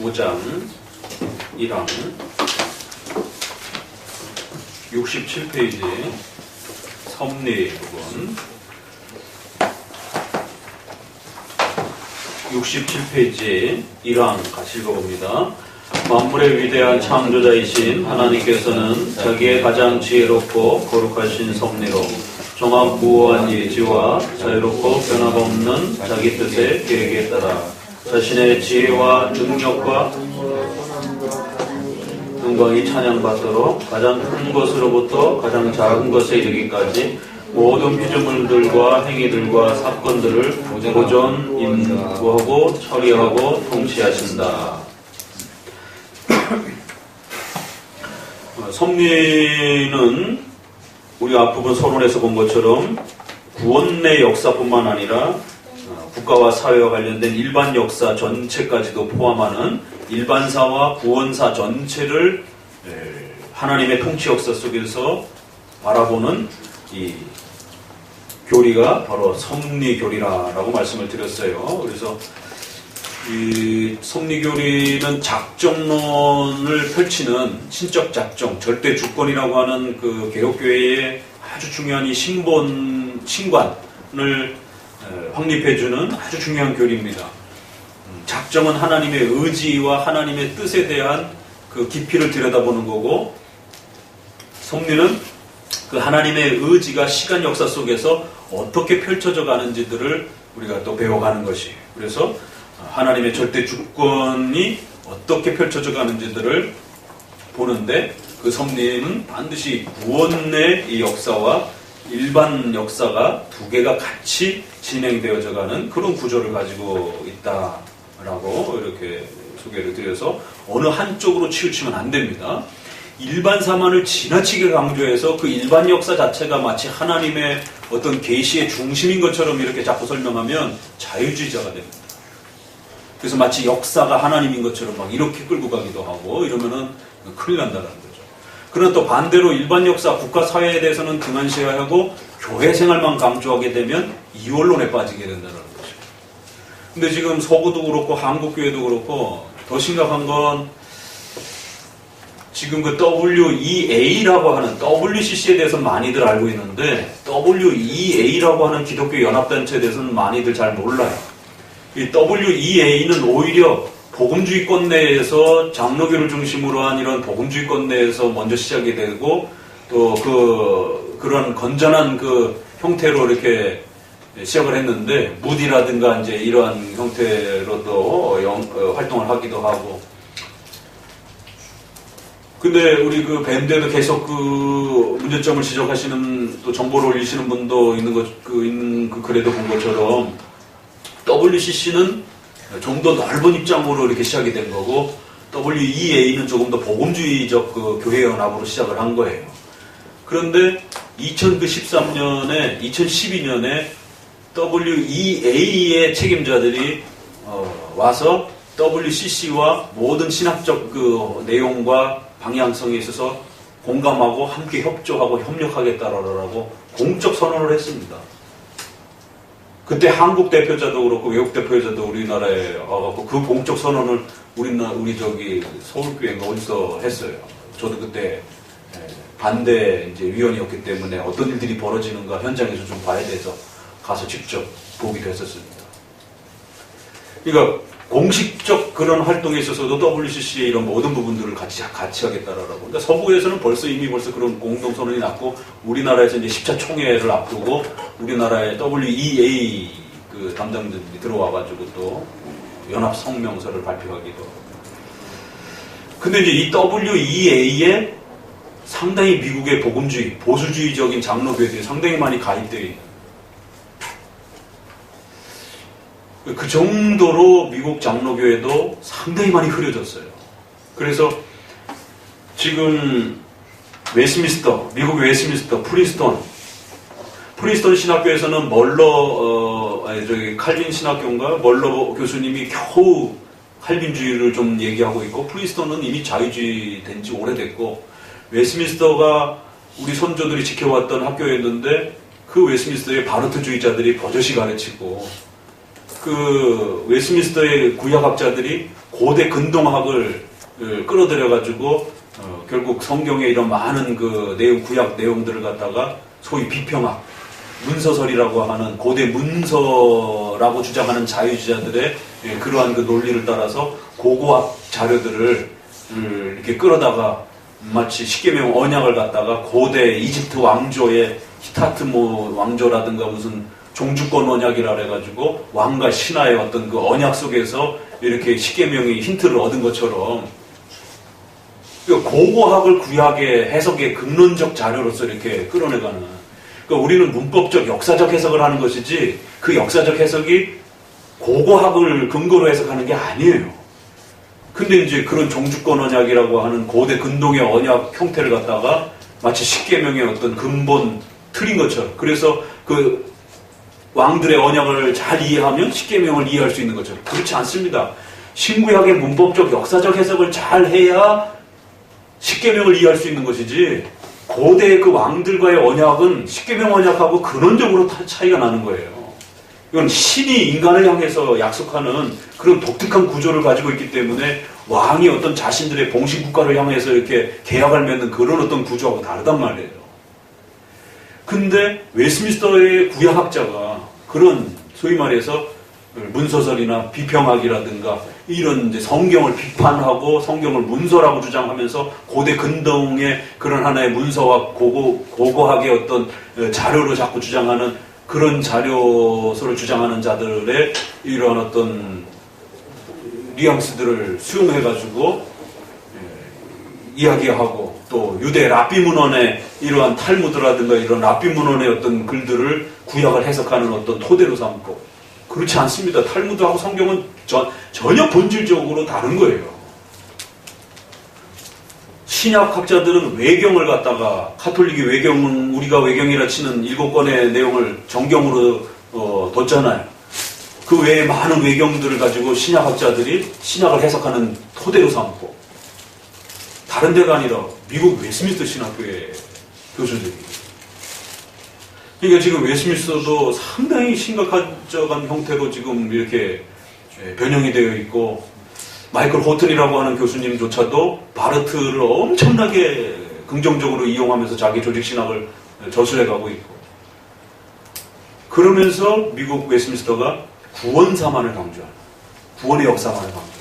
5장 1항 67페이지 섭리 부분 67페이지 1항 같이 읽어봅니다. 만물의 위대한 창조자이신 하나님께서는 자기의 가장 지혜롭고 거룩하신 섭리로 종합무오한 예지와 자유롭고 변함없는 자기 뜻의 계획에 따라 자신의 지혜와 능력과 영광이 찬양받도록 가장 큰 것으로부터 가장 작은 것에 이르기까지 모든 피조물들과 행위들과 사건들을 보존, 인구하고 처리하고 통치하신다. 섭리는 우리 앞부분 서론에서 본 것처럼 구원의 역사뿐만 아니라 국가와 사회와 관련된 일반 역사 전체까지도 포함하는 일반사와 구원사 전체를 하나님의 통치 역사 속에서 바라보는 이 교리가 바로 섭리교리라고 말씀을 드렸어요. 그래서 이 섭리교리는 작정론을 펼치는 신적 작정, 절대 주권이라고 하는 그 개혁교회의 아주 중요한 이 신관을 확립해주는 아주 중요한 교리입니다. 작정은 하나님의 의지와 하나님의 뜻에 대한 그 깊이를 들여다보는 거고, 섭리는 그 하나님의 의지가 시간 역사 속에서 어떻게 펼쳐져 가는지들을 우리가 또 배워가는 것이에요. 그래서 하나님의 절대 주권이 어떻게 펼쳐져 가는지들을 보는데, 그 섭리는 반드시 구원의 이 역사와 일반 역사가 두 개가 같이 진행되어져 가는 그런 구조를 가지고 있다라고 이렇게 소개를 드려서 어느 한쪽으로 치우치면 안 됩니다. 일반사만을 지나치게 강조해서 그 일반 역사 자체가 마치 하나님의 어떤 계시의 중심인 것처럼 이렇게 자꾸 설명하면 자유주의자가 됩니다. 그래서 마치 역사가 하나님인 것처럼 막 이렇게 끌고 가기도 하고 이러면은 큰일 난다는 거죠. 그러나 또 반대로 일반 역사, 국가 사회에 대해서는 등한시하고 교회 생활만 강조하게 되면 이원론에 빠지게 된다는 거죠. 근데 지금 서구도 그렇고 한국교회도 그렇고 더 심각한 건 지금 그 WEA라고 하는 WCC에 대해서는 많이들 알고 있는데 WEA라고 하는 기독교 연합단체에 대해서는 많이들 잘 몰라요. 이 WEA는 오히려 복음주의권 내에서 장로교를 중심으로 한 이런 복음주의권 내에서 먼저 시작이 되고 또 그런 건전한 그 형태로 이렇게 시작을 했는데 무디라든가 이제 이러한 형태로도 활동을 하기도 하고. 근데 우리 그 밴드에도 계속 그 문제점을 지적하시는 또 정보를 올리시는 분도 있는 그 글에도 본 것처럼 WCC는 좀 더 넓은 입장으로 이렇게 시작이 된 거고 WEA는 조금 더 복음주의적 그 교회 연합으로 시작을 한 거예요. 그런데 2012년에 WEA의 책임자들이 와서 WCC와 모든 신학적 그 내용과 방향성에 있어서 공감하고 함께 협조하고 협력하겠다라고 공적 선언을 했습니다. 그때 한국 대표자도 그렇고 외국 대표자도 우리나라에 와갖고 그 공적 선언을 우리 저기 서울교회인가 어디서 했어요. 저도 그때 반대 이제 위원이었기 때문에 어떤 일들이 벌어지는가 현장에서 좀 봐야 돼서 가서 직접 보기도 했었습니다. 그러니까 공식적 그런 활동에 있어서도 WCC의 이런 모든 부분들을 같이 하겠다라고. 그러니까 서구에서는 벌써 그런 공동선언이 났고, 우리나라에서 이제 10차 총회를 앞두고, 우리나라의 WEA 그 담당자들이 들어와가지고 또 연합 성명서를 발표하기도 하고. 근데 이제 이 WEA에 상당히 미국의 복음주의, 보수주의적인 장로교회들이 상당히 많이 가입되어 있는. 그 정도로 미국 장로교회도 상당히 많이 흐려졌어요. 그래서 지금 미국 웨스트민스터, 프린스턴 신학교에서는 칼빈 신학교인가 멀러 교수님이 겨우 칼빈주의를 좀 얘기하고 있고, 프린스턴은 이미 자유주의 된 지 오래됐고, 웨스트민스터가 우리 선조들이 지켜왔던 학교였는데 그 웨스트민스터의 바르트주의자들이 버젓이 가르치고, 그 웨스민스터의 구약학자들이 고대 근동학을 끌어들여가지고 결국 성경의 이런 많은 그 구약 내용들을 갖다가 소위 비평학, 문서설이라고 하는 고대 문서라고 주장하는 자유주의자들의 그러한 그 논리를 따라서 고고학 자료들을 이렇게 끌어다가 마치 십계명 언약을 갖다가 고대 이집트 왕조의 히타트모 왕조라든가 무슨 종주권 언약이라 해가지고 왕과 신하의 어떤 그 언약 속에서 이렇게 십계명의 힌트를 얻은 것처럼 고고학을 구약의 해석의 근론적 자료로서 이렇게 끌어내가는, 그러니까 우리는 문법적 역사적 해석을 하는 것이지 그 역사적 해석이 고고학을 근거로 해석하는 게 아니에요. 근데 이제 그런 종주권 언약이라고 하는 고대 근동의 언약 형태를 갖다가 마치 십계명의 어떤 근본 틀인 것처럼, 그래서 그 왕들의 언약을 잘 이해하면 십계명을 이해할 수 있는 것처럼, 그렇지 않습니다. 신구약의 문법적 역사적 해석을 잘 해야 십계명을 이해할 수 있는 것이지, 고대 그 왕들과의 언약은 십계명 언약하고 근원적으로 차이가 나는 거예요. 이건 신이 인간을 향해서 약속하는 그런 독특한 구조를 가지고 있기 때문에 왕이 어떤 자신들의 봉신국가를 향해서 이렇게 계약을 맺는 그런 어떤 구조하고 다르단 말이에요. 근데 웨스민스터의 구약학자가 그런 소위 말해서 문서설이나 비평학이라든가 이런 이제 성경을 비판하고 성경을 문서라고 주장하면서 고대 근동의 그런 하나의 문서와 고고학의 어떤 자료로 자꾸 주장하는 그런 자료서를 주장하는 자들의 이런 어떤 뉘앙스들을 수용해가지고 이야기하고, 또 유대 랍비 문헌의 이러한 탈무드라든가 이런 랍비 문헌의 어떤 글들을 구약을 해석하는 어떤 토대로 삼고, 그렇지 않습니다. 탈무드하고 성경은 전혀 본질적으로 다른 거예요. 신약학자들은 외경을 갖다가, 카톨릭이 외경은 우리가 외경이라 치는 7권의 내용을 정경으로 뒀잖아요. 그 외에 많은 외경들을 가지고 신약학자들이 신약을 해석하는 토대로 삼고, 다른 데가 아니라 미국 웨스민스터 신학교의 교수들이. 그러니까 지금 웨스민스터도 상당히 심각한 형태로 지금 이렇게 변형이 되어 있고, 마이클 호튼이라고 하는 교수님조차도 바르트를 엄청나게 긍정적으로 이용하면서 자기 조직신학을 저술해가고 있고, 그러면서 미국 웨스민스터가 구원사만을 강조하는, 구원의 역사만을 강조하는.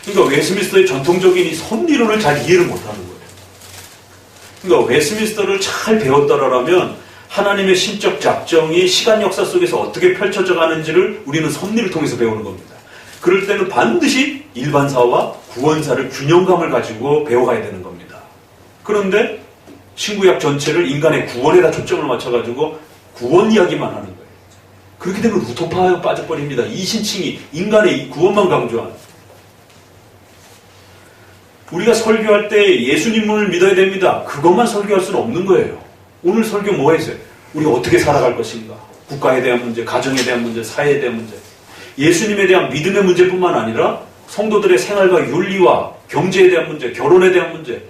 그러니까 웨스민스터의 전통적인 이 섭리론을 잘 이해를 못하는 거예요. 그러니까 웨스민스터를 잘 배웠더라면 하나님의 신적 작정이 시간 역사 속에서 어떻게 펼쳐져 가는지를 우리는 섭리를 통해서 배우는 겁니다. 그럴 때는 반드시 일반사와 구원사를 균형감을 가지고 배워가야 되는 겁니다. 그런데 신구약 전체를 인간의 구원에다 초점을 맞춰가지고 구원 이야기만 하는 거예요. 그렇게 되면 우토파에 빠져버립니다. 이신칭이 인간의 구원만 강조하는. 우리가 설교할 때 예수님을 믿어야 됩니다. 그것만 설교할 수는 없는 거예요. 오늘 설교 뭐 했어요? 우리 어떻게 살아갈 것인가? 국가에 대한 문제, 가정에 대한 문제, 사회에 대한 문제. 예수님에 대한 믿음의 문제뿐만 아니라 성도들의 생활과 윤리와 경제에 대한 문제, 결혼에 대한 문제,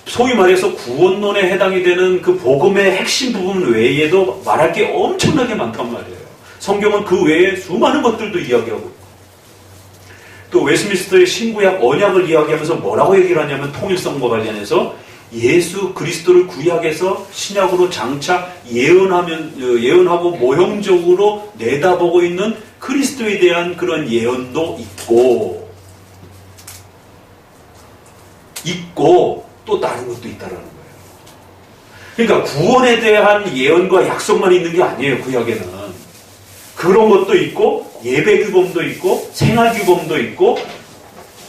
소위 말해서 구원론에 해당이 되는 그 복음의 핵심 부분 외에도 말할 게 엄청나게 많단 말이에요. 성경은 그 외에 수많은 것들도 이야기하고 있고, 또 웨스민스터의 신구약 언약을 이야기하면서 뭐라고 얘기를 하냐면 통일성과 관련해서 예수 그리스도를 구약에서 신약으로 장차 예언하고 모형적으로 내다보고 있는 그리스도에 대한 그런 예언도 있고 또 다른 것도 있다라는 거예요. 그러니까 구원에 대한 예언과 약속만 있는 게 아니에요. 구약에는 그런 것도 있고 예배 규범도 있고 생활 규범도 있고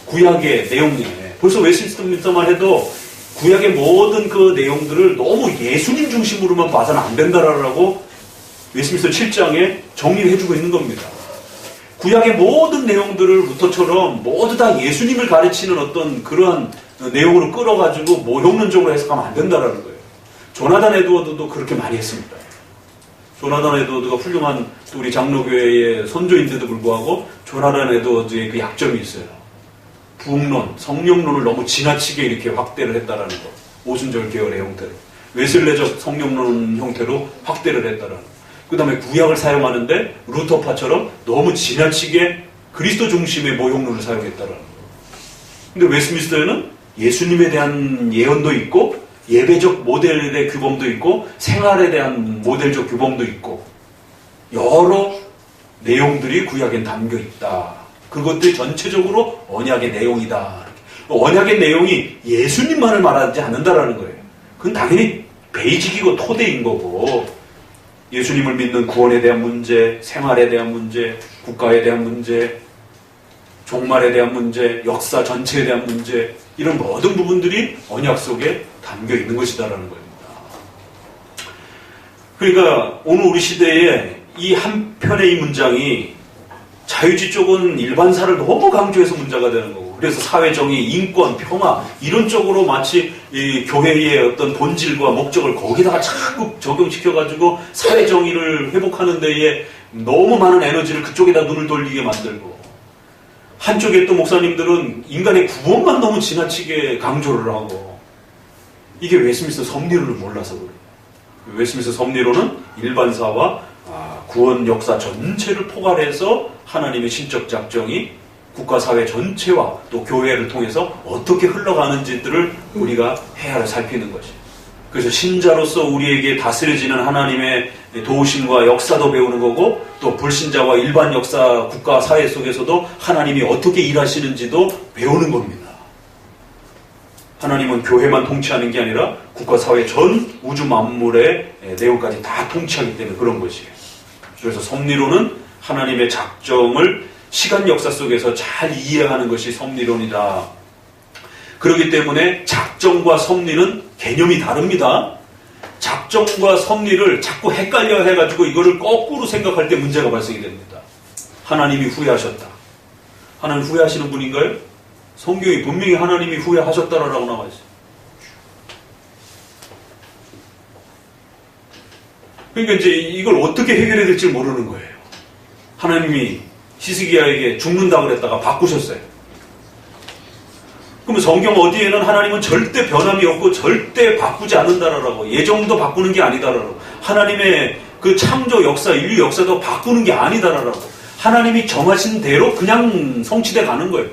구약의 내용이에요. 벌써 웨스민스터만 해도 구약의 모든 그 내용들을 너무 예수님 중심으로만 봐서는 안 된다라고 웨스민스터 7장에 정리를 해주고 있는 겁니다. 구약의 모든 내용들을 루터처럼 모두 다 예수님을 가르치는 어떤 그러한 내용으로 끌어가지고 모형론적으로 해석하면 안 된다라는 거예요. 조나단 에드워드도 그렇게 많이 했습니다. 조나단 에드워드가 훌륭한 우리 장로교회의 선조인데도 불구하고 조나단 에드워드의 그 약점이 있어요. 부흥론, 성령론을 너무 지나치게 이렇게 확대를 했다라는 거. 오순절 계열의 형태로. 웨슬레적 성령론 형태로 확대를 했다라는 거. 그 다음에 구약을 사용하는데 루터파처럼 너무 지나치게 그리스도 중심의 모형론을 사용했다라는 거예요. 근데 웨스트민스터에는 예수님에 대한 예언도 있고 예배적 모델의 규범도 있고 생활에 대한 모델적 규범도 있고 여러 내용들이 구약엔 담겨 있다. 그것들이 전체적으로 언약의 내용이다. 언약의 내용이 예수님만을 말하지 않는다라는 거예요. 그건 당연히 베이직이고 토대인 거고 예수님을 믿는 구원에 대한 문제, 생활에 대한 문제, 국가에 대한 문제, 종말에 대한 문제, 역사 전체에 대한 문제 이런 모든 부분들이 언약 속에 담겨 있는 것이다라는 겁니다. 그러니까 오늘 우리 시대에 이 한편의 이 문장이 자유주의 쪽은 일반사를 너무 강조해서 문제가 되는 거고 그래서 사회정의, 인권, 평화 이런 쪽으로 마치 이 교회의 어떤 본질과 목적을 거기다가 자꾸 적용시켜가지고 사회정의를 회복하는 데에 너무 많은 에너지를 그쪽에다 눈을 돌리게 만들고 한쪽에 또 목사님들은 인간의 구원만 너무 지나치게 강조를 하고 이게 웨스트민스터 섭리론을 몰라서 그래요. 웨스트민스터 섭리론은 일반사와 구원 역사 전체를 포괄해서 하나님의 신적 작정이 국가 사회 전체와 또 교회를 통해서 어떻게 흘러가는지들을 우리가 헤아려 살피는 것이에요. 그래서 신자로서 우리에게 다스려지는 하나님의 도우심과 역사도 배우는 거고 또 불신자와 일반 역사, 국가, 사회 속에서도 하나님이 어떻게 일하시는지도 배우는 겁니다. 하나님은 교회만 통치하는 게 아니라 국가, 사회 전 우주 만물의 내용까지 다 통치하기 때문에 그런 것이에요. 그래서 섭리론은 하나님의 작정을 시간 역사 속에서 잘 이해하는 것이 섭리론이다. 그렇기 때문에 작정과 섭리는 개념이 다릅니다. 작정과 섭리를 자꾸 헷갈려 해가지고 이거를 거꾸로 생각할 때 문제가 발생이 됩니다. 하나님이 후회하셨다. 하나님 후회하시는 분인가요? 성경이 분명히 하나님이 후회하셨다라고 나와 있어요. 그러니까 이제 이걸 어떻게 해결해야 될지 모르는 거예요. 하나님이 히스기야에게 죽는다고 그랬다가 바꾸셨어요. 그러면 성경 어디에는 하나님은 절대 변함이 없고 절대 바꾸지 않는다라고 예정도 바꾸는 게 아니다라고 하나님의 그 창조 역사, 인류 역사도 바꾸는 게 아니다라고 하나님이 정하신 대로 그냥 성취돼 가는 거예요.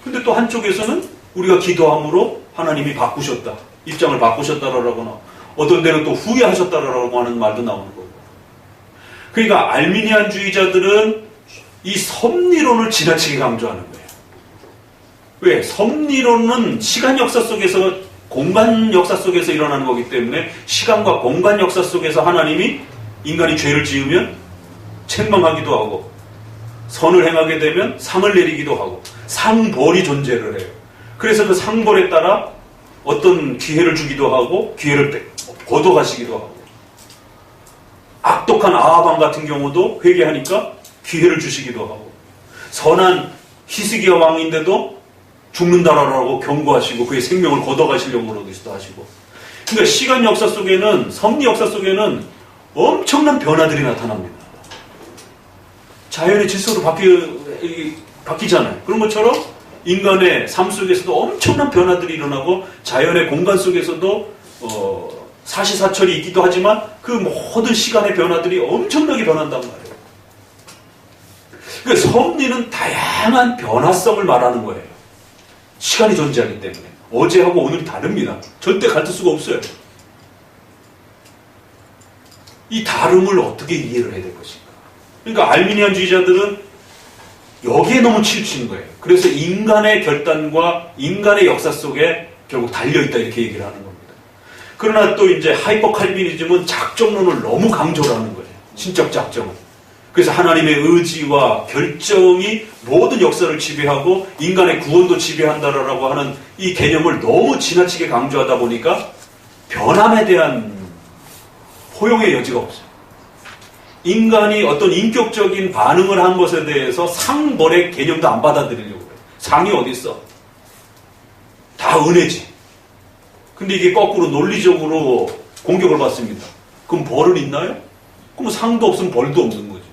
근데 또 한쪽에서는 우리가 기도함으로 하나님이 바꾸셨다. 입장을 바꾸셨다라고 나와. 어떤 데는 또 후회하셨다라고 하는 말도 나오는 거고. 그러니까 알미니안주의자들은 이 섭리론을 지나치게 강조하는 거예요. 왜? 섭리론은 시간 역사 속에서 공간 역사 속에서 일어나는 거기 때문에 시간과 공간 역사 속에서 하나님이 인간이 죄를 지으면 책망하기도 하고 선을 행하게 되면 상을 내리기도 하고 상벌이 존재를 해요. 그래서 그 상벌에 따라 어떤 기회를 주기도 하고 기회를 걷어가시기도 하고 악독한 아하방 같은 경우도 회개하니까 기회를 주시기도 하고 선한 히스기야 왕인데도 죽는다라고 경고하시고 그의 생명을 걷어가시려고 그러기도 하시고 그러니까 시간 역사 속에는 섭리 역사 속에는 엄청난 변화들이 나타납니다. 자연의 질서로 바뀌잖아요. 그런 것처럼 인간의 삶 속에서도 엄청난 변화들이 일어나고 자연의 공간 속에서도 사시사철이 있기도 하지만 그 모든 시간의 변화들이 엄청나게 변한단 말이에요. 그러니까 섭리는 다양한 변화성을 말하는 거예요. 시간이 존재하기 때문에 어제하고 오늘이 다릅니다. 절대 같을 수가 없어요. 이 다름을 어떻게 이해를 해야 될 것인가. 그러니까 알미니안주의자들은 여기에 너무 치우치는 거예요. 그래서 인간의 결단과 인간의 역사 속에 결국 달려있다 이렇게 얘기를 하는 겁니다. 그러나 또 이제 하이퍼 칼비니즘은 작정론을 너무 강조를 하는 거예요. 신적 작정은. 그래서 하나님의 의지와 결정이 모든 역사를 지배하고 인간의 구원도 지배한다라고 하는 이 개념을 너무 지나치게 강조하다 보니까 변함에 대한 포용의 여지가 없어요. 인간이 어떤 인격적인 반응을 한 것에 대해서 상벌의 개념도 안 받아들이려고 해요. 상이 어디 있어? 다 은혜지. 근데 이게 거꾸로 논리적으로 공격을 받습니다. 그럼 벌은 있나요? 그럼 상도 없으면 벌도 없는 거지.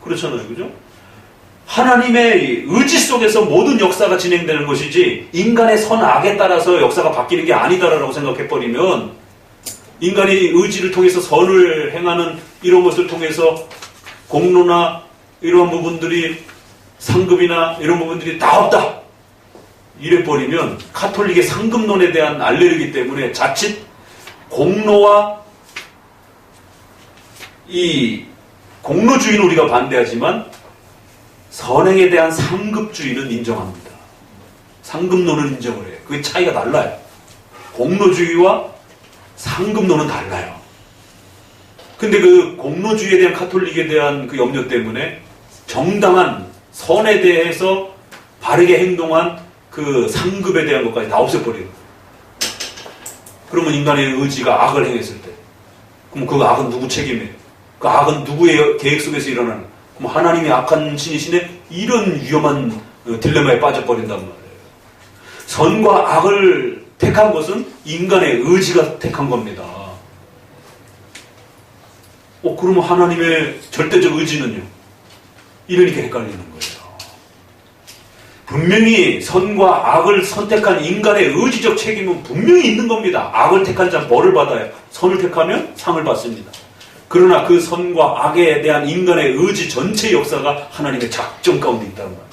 그렇잖아요. 그죠? 하나님의 의지 속에서 모든 역사가 진행되는 것이지 인간의 선악에 따라서 역사가 바뀌는 게 아니다라고 생각해버리면 인간의 의지를 통해서 선을 행하는 이런 것을 통해서 공로나 이런 부분들이 상급이나 이런 부분들이 다 없다. 이래버리면 가톨릭의 상급론에 대한 알레르기 때문에 자칫 공로와 이 공로주의는 우리가 반대하지만 선행에 대한 상급주의는 인정합니다. 상급론은 인정을 해요. 그게 차이가 달라요. 공로주의와 상급론은 달라요. 근데 그 공로주의에 대한 카톨릭에 대한 그 염려 때문에 정당한 선에 대해서 바르게 행동한 그 상급에 대한 것까지 다 없애버려요. 그러면 인간의 의지가 악을 행했을 때, 그럼 그 악은 누구 책임이에요? 그 악은 누구의 계획 속에서 일어나는? 그럼 하나님이 악한 신이시네? 이런 위험한 딜레마에 빠져버린단 말이에요. 선과 악을 택한 것은 인간의 의지가 택한 겁니다. 그러면 하나님의 절대적 의지는요? 이러니까 헷갈리는 거예요. 분명히 선과 악을 선택한 인간의 의지적 책임은 분명히 있는 겁니다. 악을 택한 자는 벌을 받아요. 선을 택하면 상을 받습니다. 그러나 그 선과 악에 대한 인간의 의지 전체 역사가 하나님의 작정 가운데 있다는 말이에요.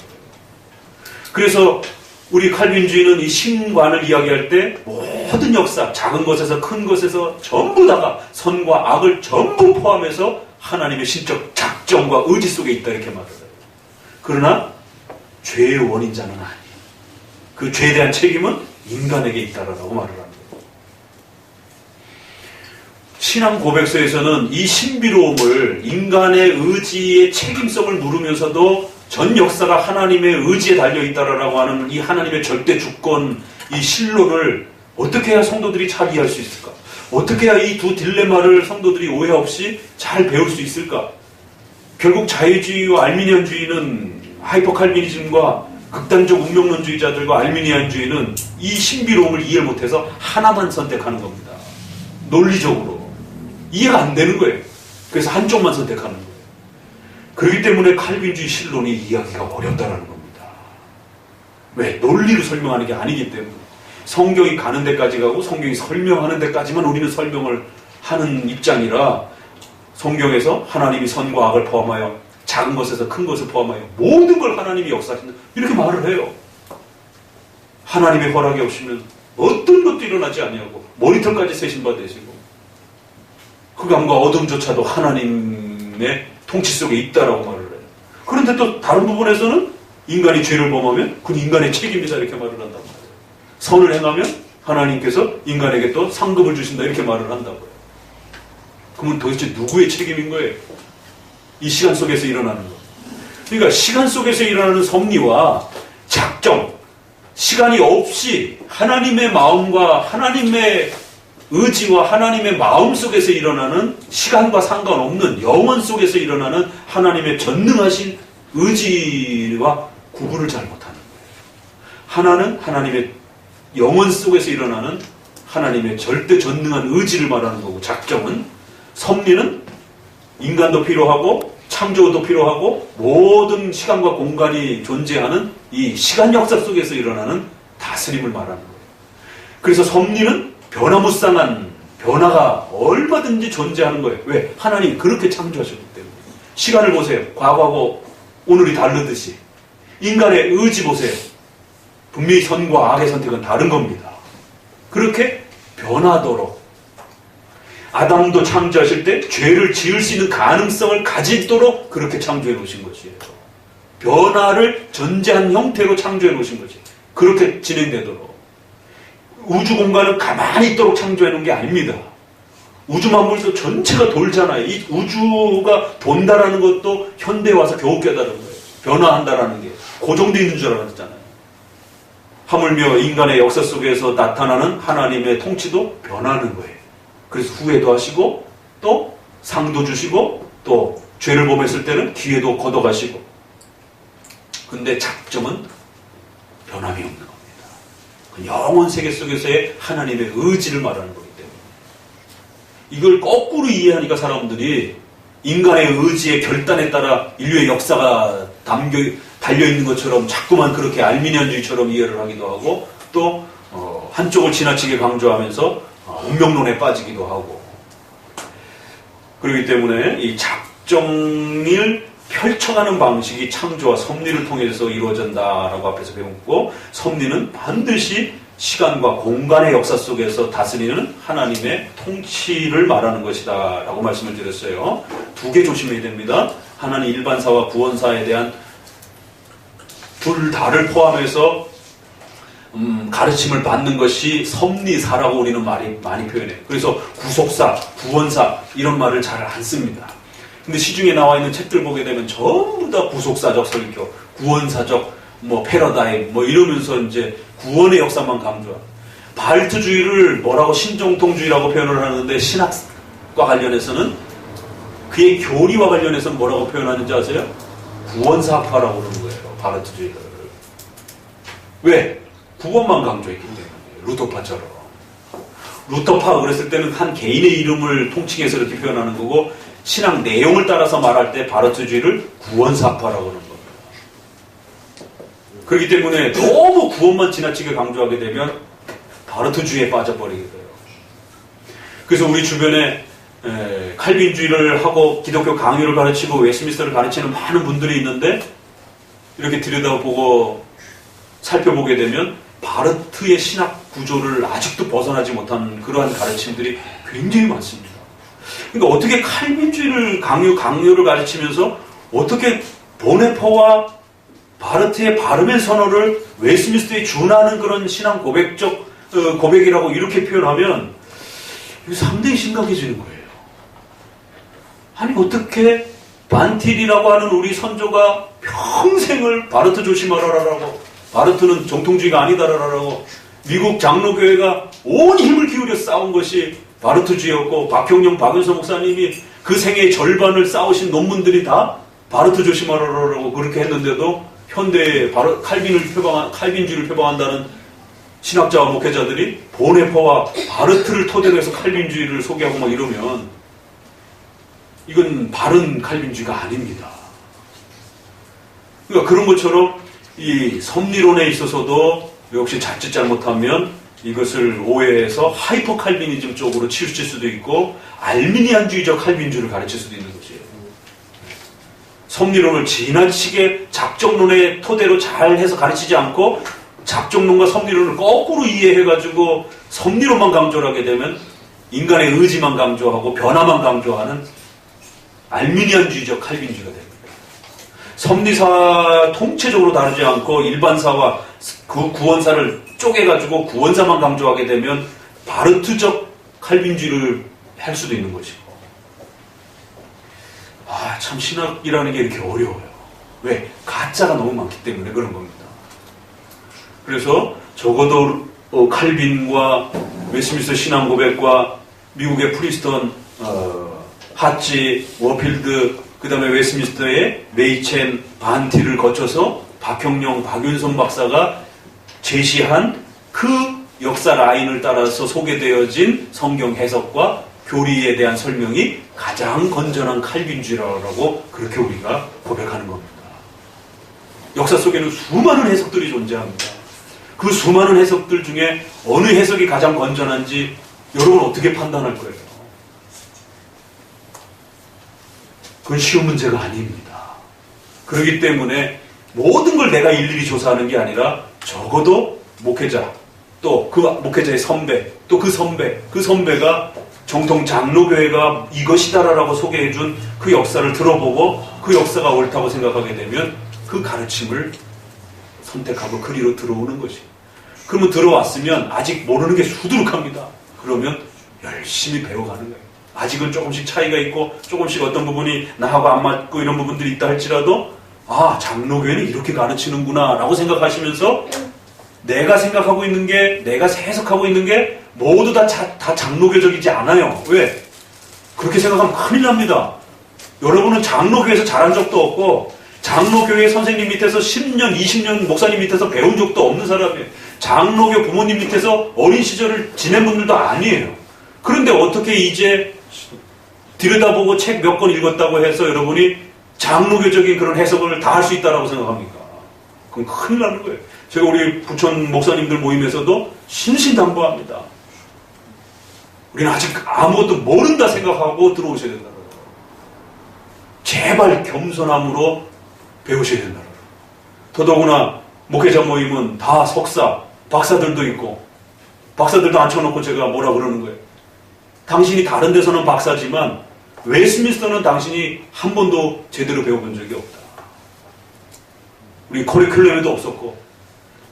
그래서 우리 칼빈주의는 이 신관을 이야기할 때 모든 역사, 작은 것에서 큰 것에서 전부 다가 선과 악을 전부 포함해서 하나님의 신적 작정과 의지 속에 있다 이렇게 말을 해요. 그러나 죄의 원인자는 아니에요. 그 죄에 대한 책임은 인간에게 있다라고 말을 합니다. 신앙 고백서에서는 이 신비로움을 인간의 의지의 책임성을 물으면서도 전 역사가 하나님의 의지에 달려있다라고 하는 이 하나님의 절대 주권, 이 신론을 어떻게 해야 성도들이 잘 이해할 수 있을까? 어떻게 해야 이 두 딜레마를 성도들이 오해 없이 잘 배울 수 있을까? 결국 자유주의와 알미니안주의는 하이퍼칼비니즘과 극단적 운명론주의자들과 알미니안주의는 이 신비로움을 이해 못해서 하나만 선택하는 겁니다. 논리적으로. 이해가 안 되는 거예요. 그래서 한쪽만 선택하는 거예요. 그렇기 때문에 칼빈주의 신론이 이해하기가 어렵다는 겁니다. 왜? 논리로 설명하는 게 아니기 때문에. 성경이 가는 데까지 가고 성경이 설명하는 데까지만 우리는 설명을 하는 입장이라 성경에서 하나님이 선과 악을 포함하여 작은 것에서 큰 것을 포함하여 모든 걸 하나님이 역사하신다. 이렇게 말을 해요. 하나님의 허락이 없으면 어떤 것도 일어나지 아니하고 머리털까지 세신 바 되시고 흑암과 어둠조차도 하나님의 통치 속에 있다라고 말을 해요. 그런데 또 다른 부분에서는 인간이 죄를 범하면 그건 인간의 책임이다 이렇게 말을 한단 말이에요. 선을 행하면 하나님께서 인간에게 또 상급을 주신다 이렇게 말을 한다고요. 그러면 도대체 누구의 책임인 거예요? 이 시간 속에서 일어나는 것. 그러니까 시간 속에서 일어나는 섭리와 작정, 시간이 없이 하나님의 마음과 하나님의 의지와 하나님의 마음 속에서 일어나는 시간과 상관없는 영원 속에서 일어나는 하나님의 전능하신 의지와 구분을 잘 못하는 거예요. 하나는 하나님의 영원 속에서 일어나는 하나님의 절대 전능한 의지를 말하는 거고, 작정은, 섭리는 인간도 필요하고 창조도 필요하고 모든 시간과 공간이 존재하는 이 시간 역사 속에서 일어나는 다스림을 말하는 거예요. 그래서 섭리는 변화무쌍한 변화가 얼마든지 존재하는 거예요. 왜? 하나님이 그렇게 창조하셨기 때문에. 시간을 보세요. 과거하고 오늘이 다르듯이. 인간의 의지 보세요. 분명히 선과 악의 선택은 다른 겁니다. 그렇게 변하도록 아담도 창조하실 때 죄를 지을 수 있는 가능성을 가지도록 그렇게 창조해 놓으신 것이에요. 변화를 전제한 형태로 창조해 놓으신 거지. 그렇게 진행되도록. 우주 공간을 가만히 있도록 창조해 놓은 게 아닙니다. 우주 만물도 전체가 돌잖아요. 이 우주가 돈다라는 것도 현대에 와서 겨우 깨달은 거예요. 변화한다라는 게 고정되어 있는 줄 알았잖아요. 하물며 인간의 역사 속에서 나타나는 하나님의 통치도 변하는 거예요. 그래서 후회도 하시고 또 상도 주시고 또 죄를 범했을 때는 기회도 걷어가시고. 근데 작정은 변함이 없는 겁니다. 그 영원 세계 속에서의 하나님의 의지를 말하는 거기 때문에. 이걸 거꾸로 이해하니까 사람들이 인간의 의지의 결단에 따라 인류의 역사가 달려있는 것처럼 자꾸만 그렇게 알미니안주의처럼 이해를 하기도 하고 또 한쪽을 지나치게 강조하면서 운명론에 빠지기도 하고. 그렇기 때문에 이 작정을 펼쳐가는 방식이 창조와 섭리를 통해서 이루어진다라고 앞에서 배웠고, 섭리는 반드시 시간과 공간의 역사 속에서 다스리는 하나님의 통치를 말하는 것이다 라고 말씀을 드렸어요. 두 개 조심해야 됩니다. 하나는 일반사와 구원사에 대한 둘 다를 포함해서 가르침을 받는 것이 섭리사라고 우리는 많이 표현해요. 그래서 구속사, 구원사 이런 말을 잘 안 씁니다. 근데 시중에 나와 있는 책들 보게 되면 전부 다 구속사적 설교, 구원사적 패러다임 이러면서 이제 구원의 역사만 강조합니다. 바르트주의를 뭐라고 신정통주의라고 표현을 하는데, 신학과 관련해서는 그의 교리와 관련해서는 뭐라고 표현하는지 아세요? 구원사학파라고 그러는 거예요. 바르트주의를. 왜? 구원만 강조했기 때문에. 루터파처럼. 루터파 그랬을 때는 한 개인의 이름을 통칭해서 이렇게 표현하는 거고, 신앙 내용을 따라서 말할 때 바르트주의를 구원사학파라고 그러는 겁니다. 그렇기 때문에 너무 구원만 지나치게 강조하게 되면 바르트주의에 빠져버리게 돼요. 그래서 우리 주변에 칼빈주의를 하고 기독교 강요를 가르치고 웨스민스터를 가르치는 많은 분들이 있는데, 이렇게 들여다보고 살펴보게 되면 바르트의 신학 구조를 아직도 벗어나지 못한 그러한 가르침들이 굉장히 많습니다. 그러니까 어떻게 칼빈주의를 강요를 가르치면서 어떻게 보네퍼와 바르트의 바르멘 선언을 웨스민스터에 준하는 그런 신앙 고백이라고 이렇게 표현하면 상당히 심각해지는 거예요. 아니 어떻게 반틸이라고 하는 우리 선조가 평생을 바르트 조심하라라고, 바르트는 정통주의가 아니다라고, 미국 장로교회가 온 힘을 기울여 싸운 것이 바르트주의였고, 박형영, 박윤서 목사님이 그 생애의 절반을 싸우신 논문들이 다 바르트 조심하라라고 그렇게 했는데도 현대의 칼빈주의를 표방한다는 신학자와 목회자들이 보네퍼와 바르트를 토대로 해서 칼빈주의를 소개하고 이러면 이건 바른 칼빈주의가 아닙니다. 그러니까 그런 것처럼 이 섭리론에 있어서도 역시 자칫 잘못하면 이것을 오해해서 하이퍼 칼빈이즘 쪽으로 치우칠 수도 있고, 알미니안주의적 칼빈주의를 가르칠 수도 있는 것이에요. 섭리론을 지나치게 작정론의 토대로 잘 해서 가르치지 않고 작정론과 섭리론을 거꾸로 이해해가지고 섭리론만 강조를 하게 되면 인간의 의지만 강조하고 변화만 강조하는 알미니안주의적 칼빈주의가 됩니다. 섭리사 통체적으로 다루지 않고 일반사와 그 구원사를 쪼개가지고 구원사만 강조하게 되면 바르트적 칼빈주의를 할 수도 있는 것이고. 참 신학이라는 게 이렇게 어려워요. 왜? 가짜가 너무 많기 때문에 그런 겁니다. 그래서 적어도 칼빈과 웨스민스터 신앙고백과 미국의 프리스턴, 하치, 워필드, 그 다음에 웨스민스터의 메이첸, 반티를 거쳐서 박형영, 박윤성 박사가 제시한 그 역사 라인을 따라서 소개되어진 성경 해석과 교리에 대한 설명이 가장 건전한 칼빈주의라고 그렇게 우리가 고백하는 겁니다. 역사 속에는 수많은 해석들이 존재합니다. 그 수많은 해석들 중에 어느 해석이 가장 건전한지 여러분 어떻게 판단할 거예요? 그건 쉬운 문제가 아닙니다. 그렇기 때문에 모든 걸 내가 일일이 조사하는 게 아니라 적어도 목회자, 또 그 목회자의 선배, 또 그 선배가 정통 장로교회가 이것이다라고 소개해준 그 역사를 들어보고 그 역사가 옳다고 생각하게 되면 그 가르침을 선택하고 그리로 들어오는 것이. 그러면 들어왔으면 아직 모르는 게 수두룩합니다. 그러면 열심히 배워가는 거예요. 아직은 조금씩 차이가 있고 조금씩 어떤 부분이 나하고 안 맞고 이런 부분들이 있다 할지라도 장로교회는 이렇게 가르치는구나 라고 생각하시면서 내가 생각하고 있는 게, 내가 해석하고 있는 게 모두 다 장로교적이지 않아요. 왜? 그렇게 생각하면 큰일 납니다. 여러분은 장로교에서 자란 적도 없고 장로교회 선생님 밑에서 10년, 20년 목사님 밑에서 배운 적도 없는 사람이에요. 장로교 부모님 밑에서 어린 시절을 지낸 분들도 아니에요. 그런데 어떻게 이제 들여다보고 책 몇 권 읽었다고 해서 여러분이 장로교적인 그런 해석을 다 할 수 있다고 생각합니까? 그건 큰일 나는 거예요. 제가 우리 부천 목사님들 모임에서도 신신당부합니다. 우리는 아직 아무것도 모른다 생각하고 들어오셔야 된다. 제발 겸손함으로 배우셔야 된다. 더더구나 목회자 모임은 다 석사, 박사들도 있고 박사들도 앉혀놓고 제가 뭐라 그러는 거예요. 당신이 다른 데서는 박사지만 웨스민스터는 당신이 한 번도 제대로 배워본 적이 없다. 우리 커리큘럼에도 없었고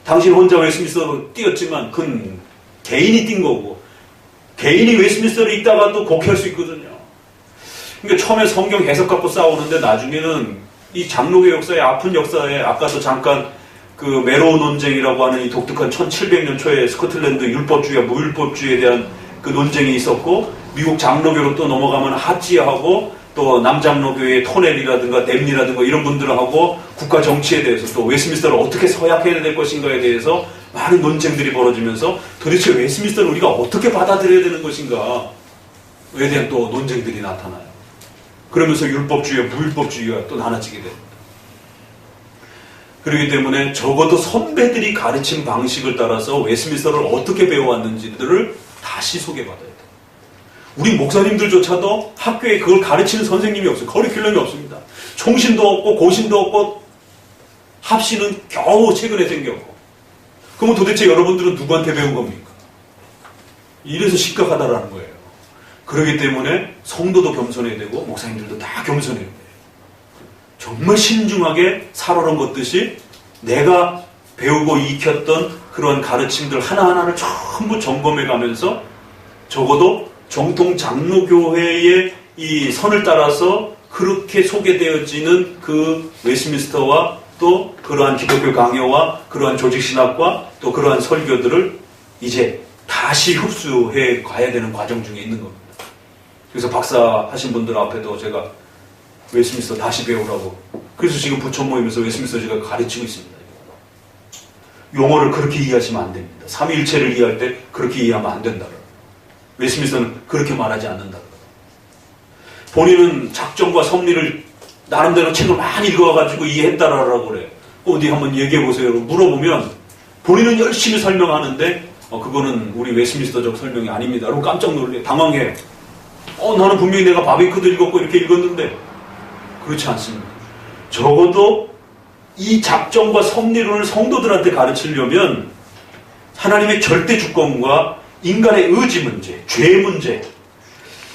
당신 혼자 웨스민스터로 뛰었지만 그건 개인이 뛴 거고 개인이 웨스민스터를 있다가 또 곡해할 수 있거든요. 그러니까 처음에 성경 해석 갖고 싸우는데 나중에는 이 장로교 역사의 아픈 역사에 아까도 잠깐 그 메로우 논쟁이라고 하는 이 독특한 1700년 초에 스코틀랜드 율법주의와 무율법주의에 대한 그 논쟁이 있었고 미국 장로교로 또 넘어가면 하지하고 또 남장로교의 토넬이라든가 냄리라든가 이런 분들하고 국가 정치에 대해서 또 웨스민스터를 어떻게 서약해야 될 것인가에 대해서 많은 논쟁들이 벌어지면서 도대체 웨스민스터를 우리가 어떻게 받아들여야 되는 것인가에 대한 또 논쟁들이 나타나요. 그러면서 율법주의와 무율법주의가 또 나눠지게 됩니다. 그렇기 때문에 적어도 선배들이 가르친 방식을 따라서 웨스민스터를 어떻게 배워왔는지들을 다시 소개받아야 돼요. 우리 목사님들조차도 학교에 그걸 가르치는 선생님이 없어요. 커리큘럼이 없습니다. 총신도 없고 고신도 없고 합시는 겨우 최근에 생겼고 그러면 도대체 여러분들은 누구한테 배운 겁니까? 이래서 심각하다라는 거예요. 그렇기 때문에 성도도 겸손해야 되고 목사님들도 다 겸손해야 돼요. 정말 신중하게 살아온 것듯이 내가 배우고 익혔던 그러한 가르침들 하나하나를 전부 점검해 가면서 적어도 정통 장로교회의 이 선을 따라서 그렇게 소개되어지는 그 웨스민스터와 또 그러한 기독교 강요와 그러한 조직신학과 또 그러한 설교들을 이제 다시 흡수해 가야 되는 과정 중에 있는 겁니다. 그래서 박사 하신 분들 앞에도 제가 웨스민스터 다시 배우라고 그래서 지금 부천 모임에서 웨스민스터 제가 가르치고 있습니다. 용어를 그렇게 이해하시면 안 됩니다. 삼위일체를 이해할 때 그렇게 이해하면 안 된다. 웨스민스터는 그렇게 말하지 않는다. 본인은 작정과 섭리를 나름대로 책을 많이 읽어가지고 이해했다라고 그래요. 어디 한번 얘기해보세요. 물어보면 본인은 열심히 설명하는데 그거는 우리 웨스민스터적 설명이 아닙니다. 라고 깜짝 놀래요. 당황해요. 나는 분명히 내가 바비크도 읽었고 이렇게 읽었는데 그렇지 않습니다. 적어도 이 작정과 섭리론을 성도들한테 가르치려면 하나님의 절대 주권과 인간의 의지 문제, 죄 문제,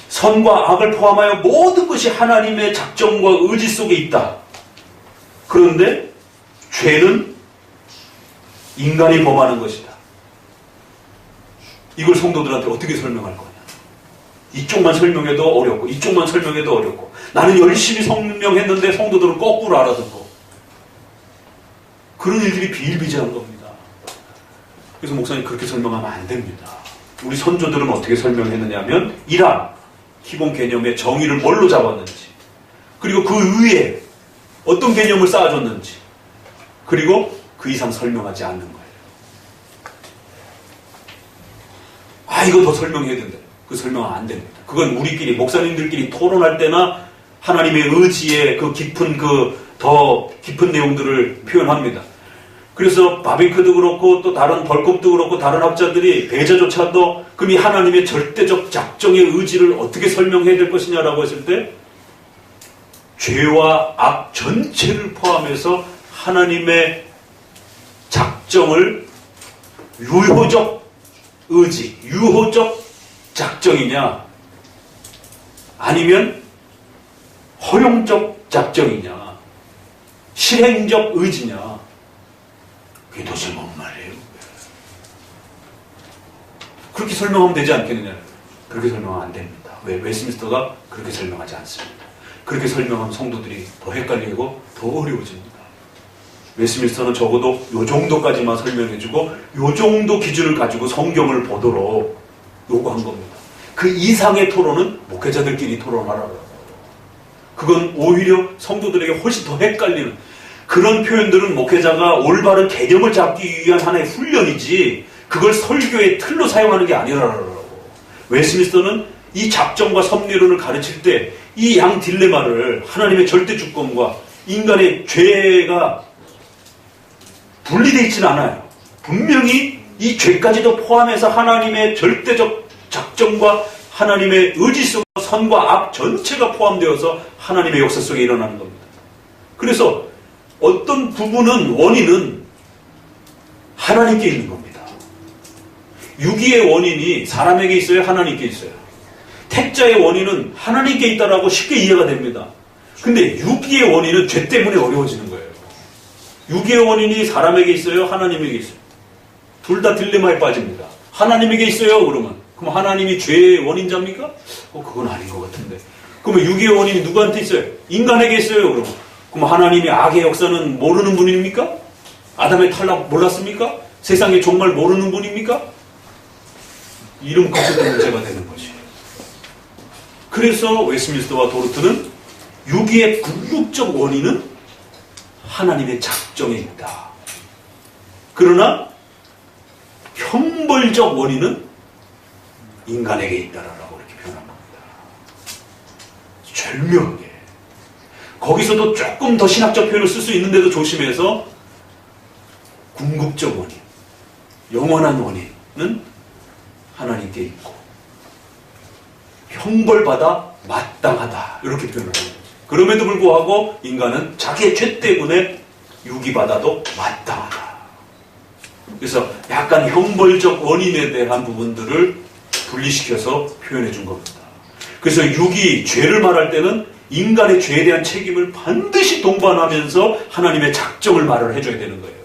선과 악을 포함하여 모든 것이 하나님의 작정과 의지 속에 있다. 그런데 죄는 인간이 범하는 것이다. 이걸 성도들한테 어떻게 설명할 거냐. 이쪽만 설명해도 어렵고 이쪽만 설명해도 어렵고 나는 열심히 설명했는데 성도들은 거꾸로 알아듣고 그런 일들이 비일비재한 겁니다. 그래서 목사님 그렇게 설명하면 안 됩니다. 우리 선조들은 어떻게 설명했느냐 하면 이란 기본 개념의 정의를 뭘로 잡았는지 그리고 그 위에 어떤 개념을 쌓아줬는지 그리고 그 이상 설명하지 않는 거예요. 이거 더 설명해야 된다. 그 설명은 안 됩니다. 그건 우리끼리 목사님들끼리 토론할 때나 하나님의 의지의 그 깊은 더 깊은 내용들을 표현합니다. 그래서 바비크도 그렇고 또 다른 벌콥도 그렇고 다른 학자들이 배자조차도 그럼 이 하나님의 절대적 작정의 의지를 어떻게 설명해야 될 것이냐라고 했을 때 죄와 악 전체를 포함해서 하나님의 작정을 유효적 의지, 유효적 작정이냐 아니면 허용적 작정이냐 실행적 의지냐 그게 도대체 뭔 말이에요? 그렇게 설명하면 되지 않겠느냐? 그렇게 설명하면 안 됩니다. 왜? 웨스민스터가 그렇게 설명하지 않습니다. 그렇게 설명하면 성도들이 더 헷갈리고 더 어려워집니다. 웨스민스터는 적어도 요 정도까지만 설명해주고 요 정도 기준을 가지고 성경을 보도록 요구한 겁니다. 그 이상의 토론은 목회자들끼리 토론하라고. 그건 오히려 성도들에게 훨씬 더 헷갈리는 그런 표현들은 목회자가 올바른 개념을 잡기 위한 하나의 훈련이지 그걸 설교의 틀로 사용하는 게 아니라고. 웨스민스터는 이 작정과 섭리론을 가르칠 때 이 양 딜레마를 하나님의 절대 주권과 인간의 죄가 분리되어 있지는 않아요. 분명히 이 죄까지도 포함해서 하나님의 절대적 작정과 하나님의 의지 속에 선과 악 전체가 포함되어서 하나님의 역사 속에 일어나는 겁니다. 그래서 어떤 부분은 원인은 하나님께 있는 겁니다. 유기의 원인이 사람에게 있어요? 하나님께 있어요? 택자의 원인은 하나님께 있다라고 쉽게 이해가 됩니다. 근데 유기의 원인은 죄 때문에 어려워지는 거예요. 유기의 원인이 사람에게 있어요? 하나님에게 있어요? 둘 다 딜레마에 빠집니다. 하나님에게 있어요? 그러면 그럼 하나님이 죄의 원인자입니까? 그건 아닌 것 같은데. 그러면 유기의 원인이 누구한테 있어요? 인간에게 있어요? 그럼 하나님이 악의 역사는 모르는 분입니까? 아담의 탈락 몰랐습니까? 세상의 종말 모르는 분입니까? 이런 것들도 문제가 되는 것이에요. 그래서 웨스민스터와 도르트는 유기의 궁극적 원인은 하나님의 작정에 있다. 그러나 형벌적 원인은 인간에게 있다라고 이렇게 표현한 겁니다. 절묘하게. 거기서도 조금 더 신학적 표현을 쓸 수 있는데도 조심해서 궁극적 원인, 영원한 원인은 하나님께 있고 형벌받아 마땅하다 이렇게 표현을 합니다. 그럼에도 불구하고 인간은 자기의 죄 때문에 유기받아도 마땅하다. 그래서 약간 형벌적 원인에 대한 부분들을 분리시켜서 표현해 준 겁니다. 그래서 유기, 죄를 말할 때는 인간의 죄에 대한 책임을 반드시 동반하면서 하나님의 작정을 말을 해줘야 되는 거예요.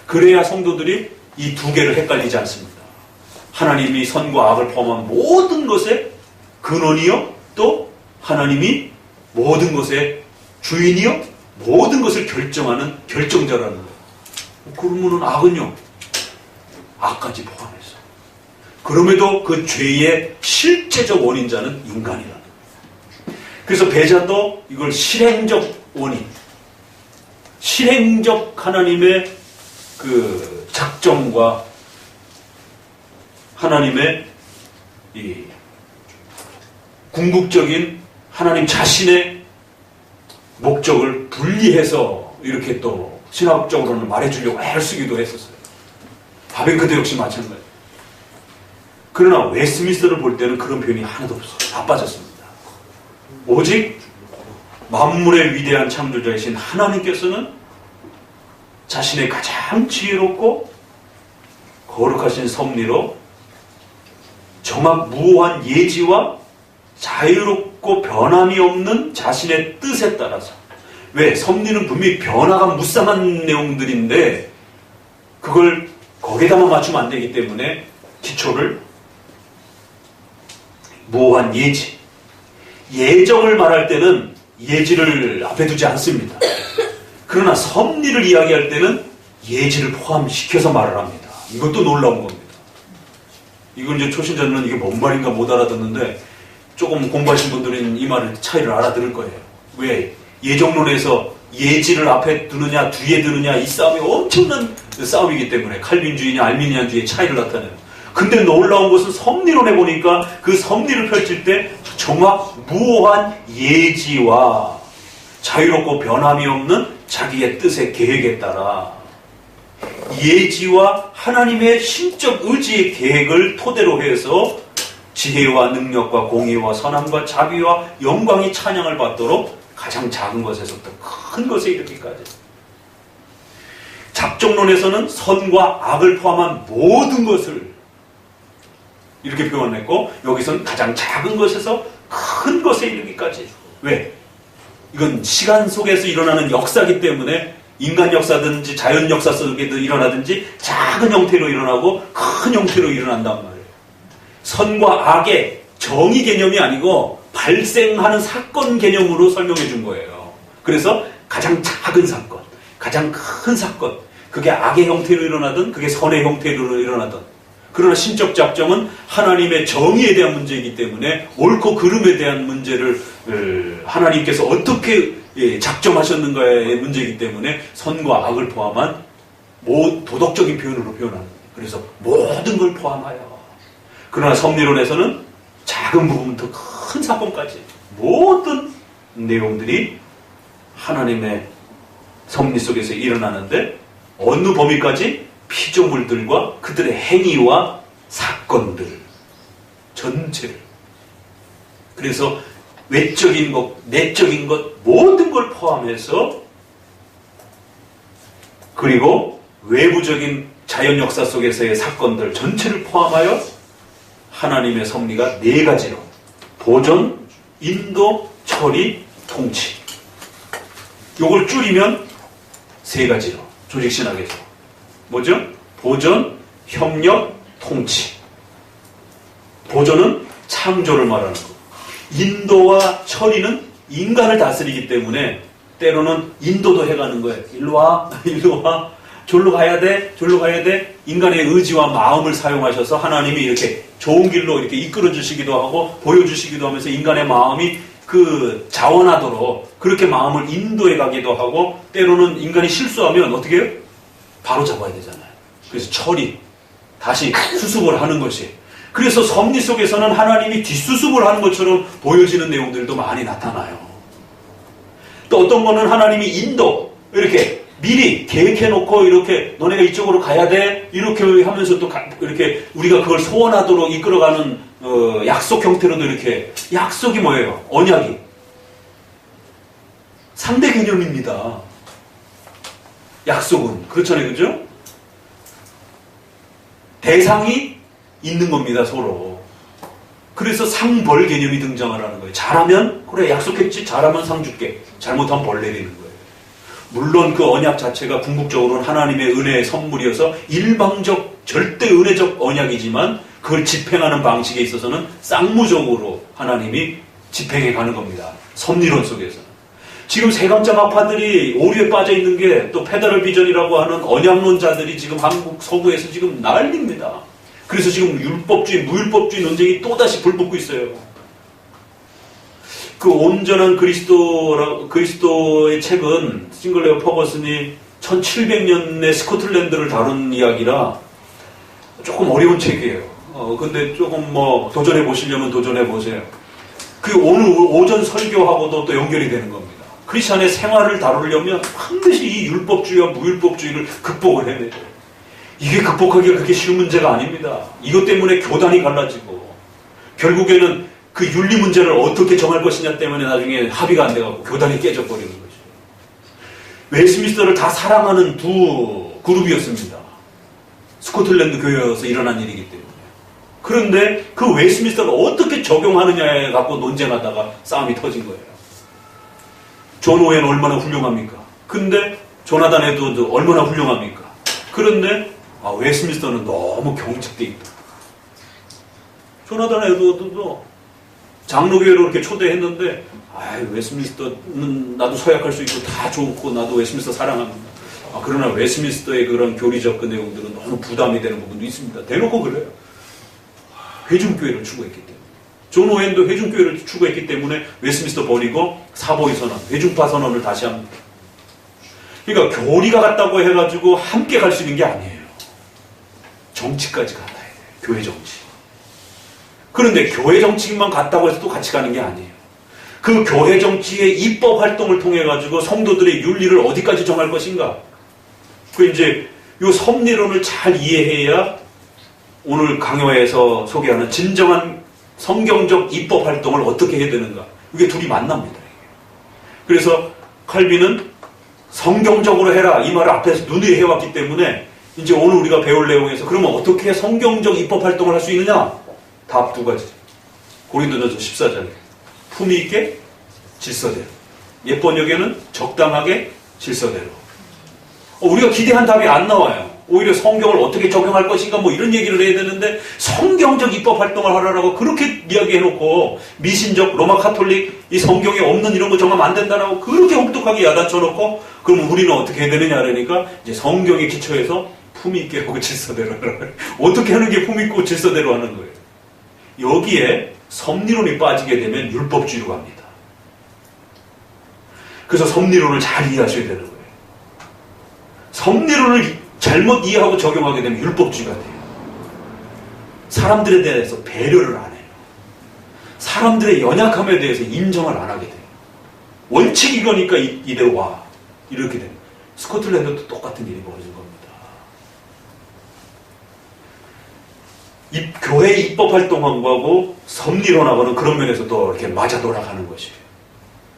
그래야 성도들이 이 두 개를 헷갈리지 않습니다. 하나님이 선과 악을 포함한 모든 것의 근원이요, 또 하나님이 모든 것의 주인이요, 모든 것을 결정하는 결정자라는 거예요. 그러면은 악은요, 악까지 포함해서. 그럼에도 그 죄의 실제적 원인자는 인간이라는 거예요. 그래서 배자도 이걸 실행적 원인, 실행적 하나님의 그 작정과 하나님의 이 궁극적인 하나님 자신의 목적을 분리해서 이렇게 또 신학적으로는 말해주려고 애를 쓰기도 했었어요. 바벤크도 역시 마찬가지예요. 그러나 웨스민스터를 볼 때는 그런 표현이 하나도 없어요. 다 빠졌습니다. 오직 만물의 위대한 창조자이신 하나님께서는 자신의 가장 지혜롭고 거룩하신 섭리로 정확무오한 예지와 자유롭고 변함이 없는 자신의 뜻에 따라서, 왜? 섭리는 분명히 변화가 무쌍한 내용들인데 그걸 거기에다만 맞추면 안 되기 때문에 기초를 무오한 예지, 예정을 말할 때는 예지를 앞에 두지 않습니다. 그러나 섭리를 이야기할 때는 예지를 포함시켜서 말을 합니다. 이것도 놀라운 겁니다. 이건 이제 초신자는 이게 뭔 말인가 못 알아듣는데 조금 공부하신 분들은 이 말을 차이를 알아들을 거예요. 왜? 예정론에서 예지를 앞에 두느냐 뒤에 두느냐 이 싸움이 엄청난 싸움이기 때문에 칼빈주의냐 알미니안주의의 차이를 나타내요. 근데 놀라운 것은 섭리론에 보니까 그 섭리를 펼칠 때 정확 무오한 예지와 자유롭고 변함이 없는 자기의 뜻의 계획에 따라 예지와 하나님의 신적 의지의 계획을 토대로 해서 지혜와 능력과 공의와 선함과 자비와 영광이 찬양을 받도록 가장 작은 것에서부터 큰 것에 이르기까지. 작정론에서는 선과 악을 포함한 모든 것을 이렇게 표현했고, 여기서는 가장 작은 것에서 큰 것에 이르기까지. 왜? 이건 시간 속에서 일어나는 역사이기 때문에 인간 역사든지 자연 역사 속에도 일어나든지 작은 형태로 일어나고 큰 형태로 일어난단 말이에요. 선과 악의 정의 개념이 아니고 발생하는 사건 개념으로 설명해 준 거예요. 그래서 가장 작은 사건, 가장 큰 사건, 그게 악의 형태로 일어나든 그게 선의 형태로 일어나든, 그러나 신적 작정은 하나님의 정의에 대한 문제이기 때문에 옳고 그름에 대한 문제를 하나님께서 어떻게 작정하셨는가의 문제이기 때문에 선과 악을 포함한 도덕적인 표현으로 표현합니다. 그래서 모든 걸 포함하여. 그러나 섭리론에서는 작은 부분부터 큰 사건까지 모든 내용들이 하나님의 섭리 속에서 일어나는데 어느 범위까지? 피조물들과 그들의 행위와 사건들 전체를 그래서 외적인 것, 내적인 것 모든 걸 포함해서 그리고 외부적인 자연 역사 속에서의 사건들 전체를 포함하여 하나님의 섭리가 네 가지로 보존, 인도, 처리, 통치. 요걸 줄이면 세 가지로 조직신학에서 뭐죠? 보존, 협력, 통치. 보존은 창조를 말하는 거. 인도와 처리는 인간을 다스리기 때문에 때로는 인도도 해가는 거예요. 일로 와, 일로 와, 졸로 가야 돼, 졸로 가야 돼. 인간의 의지와 마음을 사용하셔서 하나님이 이렇게 좋은 길로 이렇게 이끌어 주시기도 하고 보여주시기도 하면서 인간의 마음이 그 자원하도록 그렇게 마음을 인도해 가기도 하고 때로는 인간이 실수하면 어떻게 해요? 바로 잡아야 되잖아요. 그래서 처리, 다시 수습을 하는 것이. 그래서 섭리 속에서는 하나님이 뒷수습을 하는 것처럼 보여지는 내용들도 많이 나타나요. 또 어떤 거는 하나님이 인도, 이렇게 미리 계획해놓고 이렇게 너네가 이쪽으로 가야 돼 이렇게 하면서 또 이렇게 우리가 그걸 소원하도록 이끌어가는 약속 형태로도 이렇게. 약속이 뭐예요? 언약이 상대 개념입니다. 약속은 그렇잖아요, 그죠? 대상이 있는 겁니다, 서로. 그래서 상벌 개념이 등장하라는 거예요. 잘하면 그래 약속했지, 잘하면 상 줄게, 잘못하면 벌 내리는 거예요. 물론 그 언약 자체가 궁극적으로는 하나님의 은혜의 선물이어서 일방적 절대 은혜적 언약이지만 그걸 집행하는 방식에 있어서는 쌍무적으로 하나님이 집행해 가는 겁니다. 섭리론 속에서. 지금 세감자 마파들이 오류에 빠져 있는 게 또 페더럴 비전이라고 하는 언약론자들이 지금 한국 서구에서 지금 난립니다. 그래서 지금 율법주의, 무율법주의 논쟁이 또다시 불붙고 있어요. 그 온전한 그리스도의 책은 싱글레어 퍼거슨이 1700년의 스코틀랜드를 다룬 이야기라 조금 어려운 책이에요. 근데 조금 뭐 도전해 보시려면 도전해 보세요. 그 오늘 오전 설교하고도 또 연결이 되는 겁니다. 크리스찬의 생활을 다루려면 반드시 이 율법주의와 무율법주의를 극복을 해내야 돼요. 이게 극복하기가 그렇게 쉬운 문제가 아닙니다. 이것 때문에 교단이 갈라지고 결국에는 그 윤리 문제를 어떻게 정할 것이냐 때문에 나중에 합의가 안 돼갖고 교단이 깨져버리는 거죠. 웨스트민스터를 다 사랑하는 두 그룹이었습니다. 스코틀랜드 교회에서 일어난 일이기 때문에. 그런데 그 웨스트민스터를 어떻게 적용하느냐에 갖고 논쟁하다가 싸움이 터진 거예요. 존 오웬 얼마나 훌륭합니까? 근데 조나단 에드워드 얼마나 훌륭합니까? 그런데 웨스트민스터는 너무 경직돼 있다. 조나단 에드워드도 장로교회로 이렇게 초대했는데 웨스트민스터는 나도 서약할 수 있고 다 좋고 나도 웨스트민스터 사랑합니다. 그러나 웨스트민스터의 그런 교리적 그 내용들은 너무 부담이 되는 부분도 있습니다. 대놓고 그래요. 회중교회를 추구했기 때문에. 존 오웬도 회중교회를 추구했기 때문에 웨스트민스터 버리고 사보이 선언, 회중파 선언을 다시 합니다. 그러니까 교리가 같다고 해가지고 함께 갈 수 있는 게 아니에요. 정치까지 같아야 돼요. 교회 정치. 그런데 교회 정치만 같다고 해서 또 같이 가는 게 아니에요. 그 교회 정치의 입법 활동을 통해 가지고 성도들의 윤리를 어디까지 정할 것인가. 그 이제 요 섭리론을 잘 이해해야 오늘 강요에서 소개하는 진정한 성경적 입법 활동을 어떻게 해야 되는가. 이게 둘이 만납니다. 그래서 칼빈은 성경적으로 해라 이 말을 앞에서 누누이 해왔기 때문에 이제 오늘 우리가 배울 내용에서 그러면 어떻게 성경적 입법 활동을 할 수 있느냐? 답 두 가지. 고린도전서 14장에 품위 있게 질서대로. 옛 번역에는 적당하게 질서대로. 우리가 기대한 답이 안 나와요. 오히려 성경을 어떻게 적용할 것인가 뭐 이런 얘기를 해야 되는데 성경적 입법 활동을 하라고 그렇게 이야기해놓고 미신적 로마 카톨릭 이 성경에 없는 이런 거 정하면 안 된다라고 그렇게 혹독하게 야단쳐놓고 그럼 우리는 어떻게 해야 되느냐 그러니까 이제 성경에 기초해서 품위 있게 하고 질서대로 하라고. 어떻게 하는 게 품위 있고 질서대로 하는 거예요. 여기에 섭리론이 빠지게 되면 율법주의로 갑니다. 그래서 섭리론을 잘 이해하셔야 되는 거예요. 섭리론을 잘못 이해하고 적용하게 되면 율법주의가 돼요. 사람들에 대해서 배려를 안 해요. 사람들의 연약함에 대해서 인정을 안 하게 돼요. 원칙 이거니까 이대로 와. 이렇게 돼요. 스코틀랜드도 똑같은 일이 벌어진 겁니다. 교회 입법 활동하고 섭리론하고는 그런 면에서 또 이렇게 맞아 돌아가는 것이에요.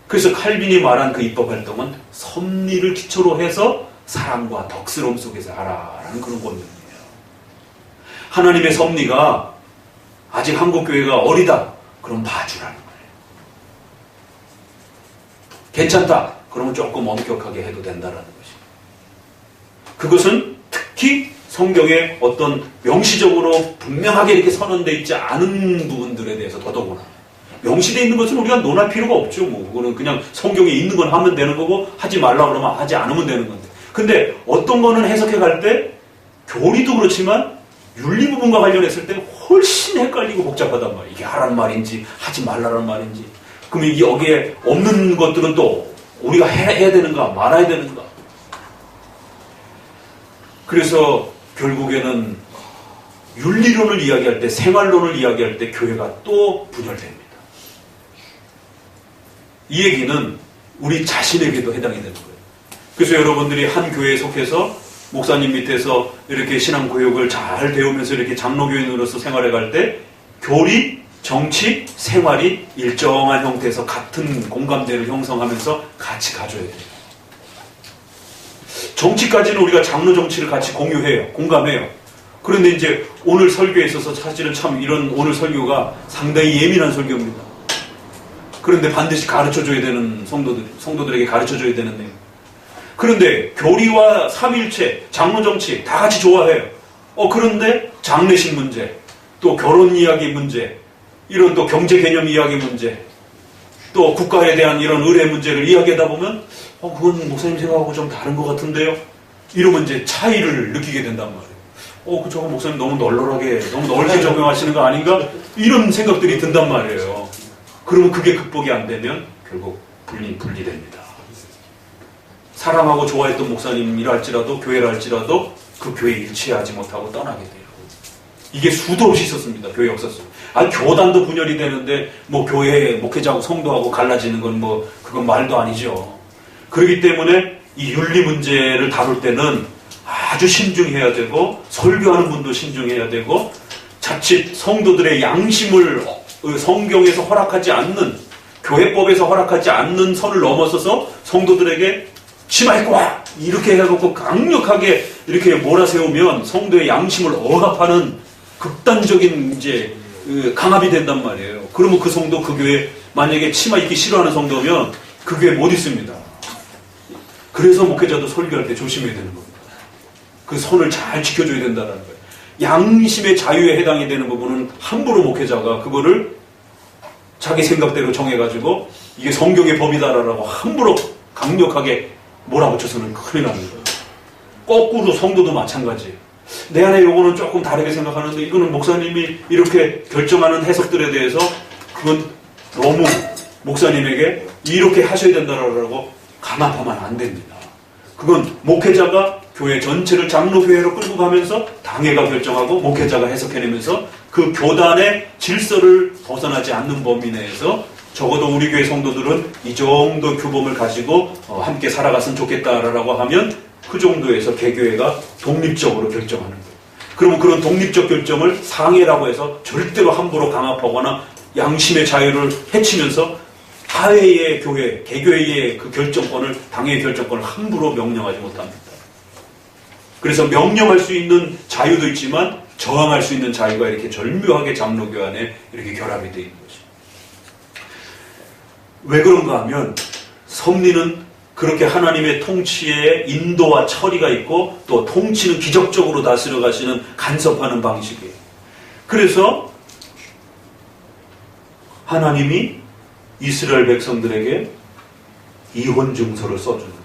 그래서 칼빈이 말한 그 입법 활동은 섭리를 기초로 해서 사랑과 덕스러움 속에서 하라라는 그런 권면이에요. 하나님의 섭리가 아직 한국교회가 어리다. 그럼 봐주라는 거예요. 괜찮다. 그러면 조금 엄격하게 해도 된다라는 것입니다. 그것은 특히 성경에 어떤 명시적으로 분명하게 이렇게 선언되어 있지 않은 부분들에 대해서 더더구나. 명시되어 있는 것은 우리가 논할 필요가 없죠. 뭐 그거는 그냥 성경에 있는 건 하면 되는 거고 하지 말라 그러면 하지 않으면 되는 건데. 근데 어떤 거는 해석해 갈 때 교리도 그렇지만 윤리 부분과 관련했을 때 훨씬 헷갈리고 복잡하단 말이에요. 이게 하라는 말인지 하지 말라는 말인지. 그럼 여기에 없는 것들은 또 우리가 해야 되는가 말아야 되는가. 그래서 결국에는 윤리론을 이야기할 때, 생활론을 이야기할 때 교회가 또 분열됩니다. 이 얘기는 우리 자신에게도 해당이 되는 거예요. 그래서 여러분들이 한 교회에 속해서 목사님 밑에서 이렇게 신앙교육을 잘 배우면서 이렇게 장로교인으로서 생활해 갈 때 교리, 정치, 생활이 일정한 형태에서 같은 공감대를 형성하면서 같이 가져야 돼요. 정치까지는 우리가 장로 정치를 같이 공유해요. 공감해요. 그런데 이제 오늘 설교에 있어서 사실은 참 이런 오늘 설교가 상당히 예민한 설교입니다. 그런데 반드시 가르쳐줘야 되는 성도들에게 가르쳐줘야 되는 내용. 그런데 교리와 삼일체, 장로 정치 다 같이 좋아해요. 그런데 장례식 문제, 또 결혼 이야기 문제, 이런 또 경제 개념 이야기 문제, 또 국가에 대한 이런 의례 문제를 이야기하다 보면 그건 목사님 생각하고 좀 다른 것 같은데요. 이러면 이제 차이를 느끼게 된단 말이에요. 저거 목사님 너무 널널하게, 너무 넓게 적용하시는 거 아닌가? 이런 생각들이 든단 말이에요. 그러면 그게 극복이 안 되면 결국 분리됩니다. 사랑하고 좋아했던 목사님이랄지라도 교회랄지라도 그 교회에 일치하지 못하고 떠나게 돼요. 이게 수도 없이 있었습니다. 교회 역사 속에. 교단도 분열이 되는데 뭐 교회 목회자하고 성도하고 갈라지는 건 그건 말도 아니죠. 그렇기 때문에 이 윤리 문제를 다룰 때는 아주 신중해야 되고 설교하는 분도 신중해야 되고 자칫 성도들의 양심을 성경에서 허락하지 않는 교회법에서 허락하지 않는 선을 넘어서서 성도들에게 치마 입고 와! 이렇게 해갖고 강력하게 이렇게 몰아세우면 성도의 양심을 억압하는 극단적인 이제 강압이 된단 말이에요. 그러면 그 성도 그 교회 만약에 치마 입기 싫어하는 성도면 그 교회 못 있습니다. 그래서 목회자도 설교할 때 조심해야 되는 겁니다. 그 선을 잘 지켜줘야 된다는 거예요. 양심의 자유에 해당이 되는 부분은 함부로 목회자가 그거를 자기 생각대로 정해가지고 이게 성경의 법이다라고 함부로 강력하게 몰아붙여서는 큰일 납니다. 거꾸로 성도도 마찬가지예요. 내 안에 요거는 조금 다르게 생각하는데 이거는 목사님이 이렇게 결정하는 해석들에 대해서 그건 너무 목사님에게 이렇게 하셔야 된다라고 강압하면 안 됩니다. 그건 목회자가 교회 전체를 장로교회로 끌고 가면서 당회가 결정하고 목회자가 해석해내면서 그 교단의 질서를 벗어나지 않는 범위 내에서 적어도 우리 교회 성도들은 이 정도 규범을 가지고 함께 살아갔으면 좋겠다라고 하면 그 정도에서 개교회가 독립적으로 결정하는 거예요. 그러면 그런 독립적 결정을 상해라고 해서 절대로 함부로 강압하거나 양심의 자유를 해치면서 사회의 교회, 개교회의 그 결정권을, 당의 결정권을 함부로 명령하지 못합니다. 그래서 명령할 수 있는 자유도 있지만 저항할 수 있는 자유가 이렇게 절묘하게 장로교 안에 이렇게 결합이 되어 있는 것입니다. 왜 그런가 하면 섭리는 그렇게 하나님의 통치에 인도와 처리가 있고 또 통치는 기적적으로 다스려 가시는 간섭하는 방식이에요. 그래서 하나님이 이스라엘 백성들에게 이혼 증서를 써주는 거예요.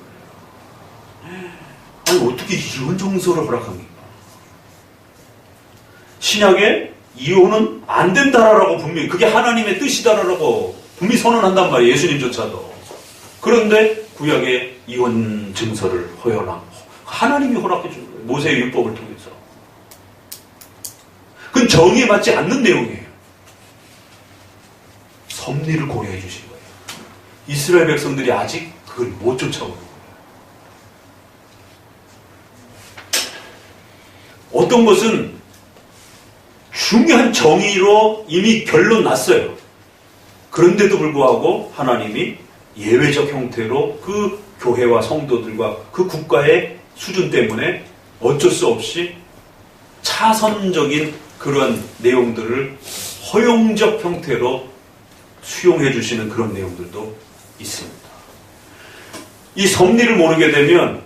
아니 어떻게 이혼 증서를 허락합니까? 신약에 이혼은 안 된다라고 분명히 그게 하나님의 뜻이다라고 분명히 선언한단 말이에요. 예수님조차도. 그런데 구약에 이혼 증서를 허용한 하나님이 허락해 주는 거예요. 모세의 율법을 통해서. 그건 정의에 맞지 않는 내용이에요. 섭리를 고려해 주신 거예요. 이스라엘 백성들이 아직 그걸 못 쫓아오는 거예요. 어떤 것은 중요한 정의로 이미 결론 났어요. 그런데도 불구하고 하나님이 예외적 형태로 그 교회와 성도들과 그 국가의 수준 때문에 어쩔 수 없이 차선적인 그런 내용들을 허용적 형태로 수용해 주시는 그런 내용들도 있습니다. 이 섭리를 모르게 되면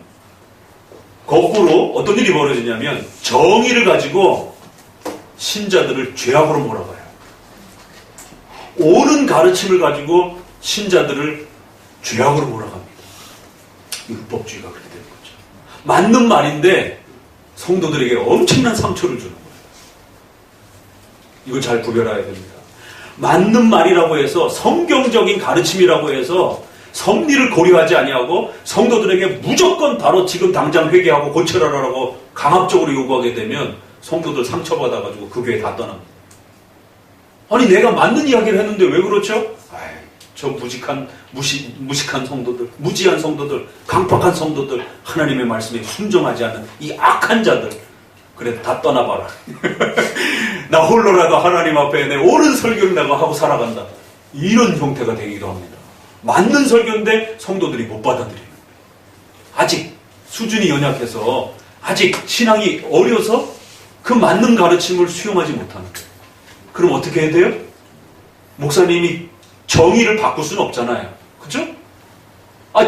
거꾸로 어떤 일이 벌어지냐면 정의를 가지고 신자들을 죄악으로 몰아가요. 옳은 가르침을 가지고 신자들을 죄악으로 몰아갑니다. 율법주의가 그렇게 되는 거죠. 맞는 말인데 성도들에게 엄청난 상처를 주는 거예요. 이걸 잘 구별해야 됩니다. 맞는 말이라고 해서 성경적인 가르침이라고 해서 섭리를 고려하지 아니하고 성도들에게 무조건 바로 지금 당장 회개하고 고쳐라라고 강압적으로 요구하게 되면 성도들 상처받아가지고 그 교회 다 떠납니다. 아니 내가 맞는 이야기를 했는데 왜 그렇죠? 저 무식한 성도들, 무지한 성도들, 강팍한 성도들, 하나님의 말씀에 순종하지 않는 이 악한 자들, 그래 다 떠나봐라. 나 홀로라도 하나님 앞에 내 옳은 설교를 내가 하고 살아간다. 이런 형태가 되기도 합니다. 맞는 설교인데 성도들이 못 받아들이는 거예요. 아직 수준이 연약해서 아직 신앙이 어려서 그 맞는 가르침을 수용하지 못하는 거예요. 그럼 어떻게 해야 돼요? 목사님이 정의를 바꿀 수는 없잖아요. 그죠?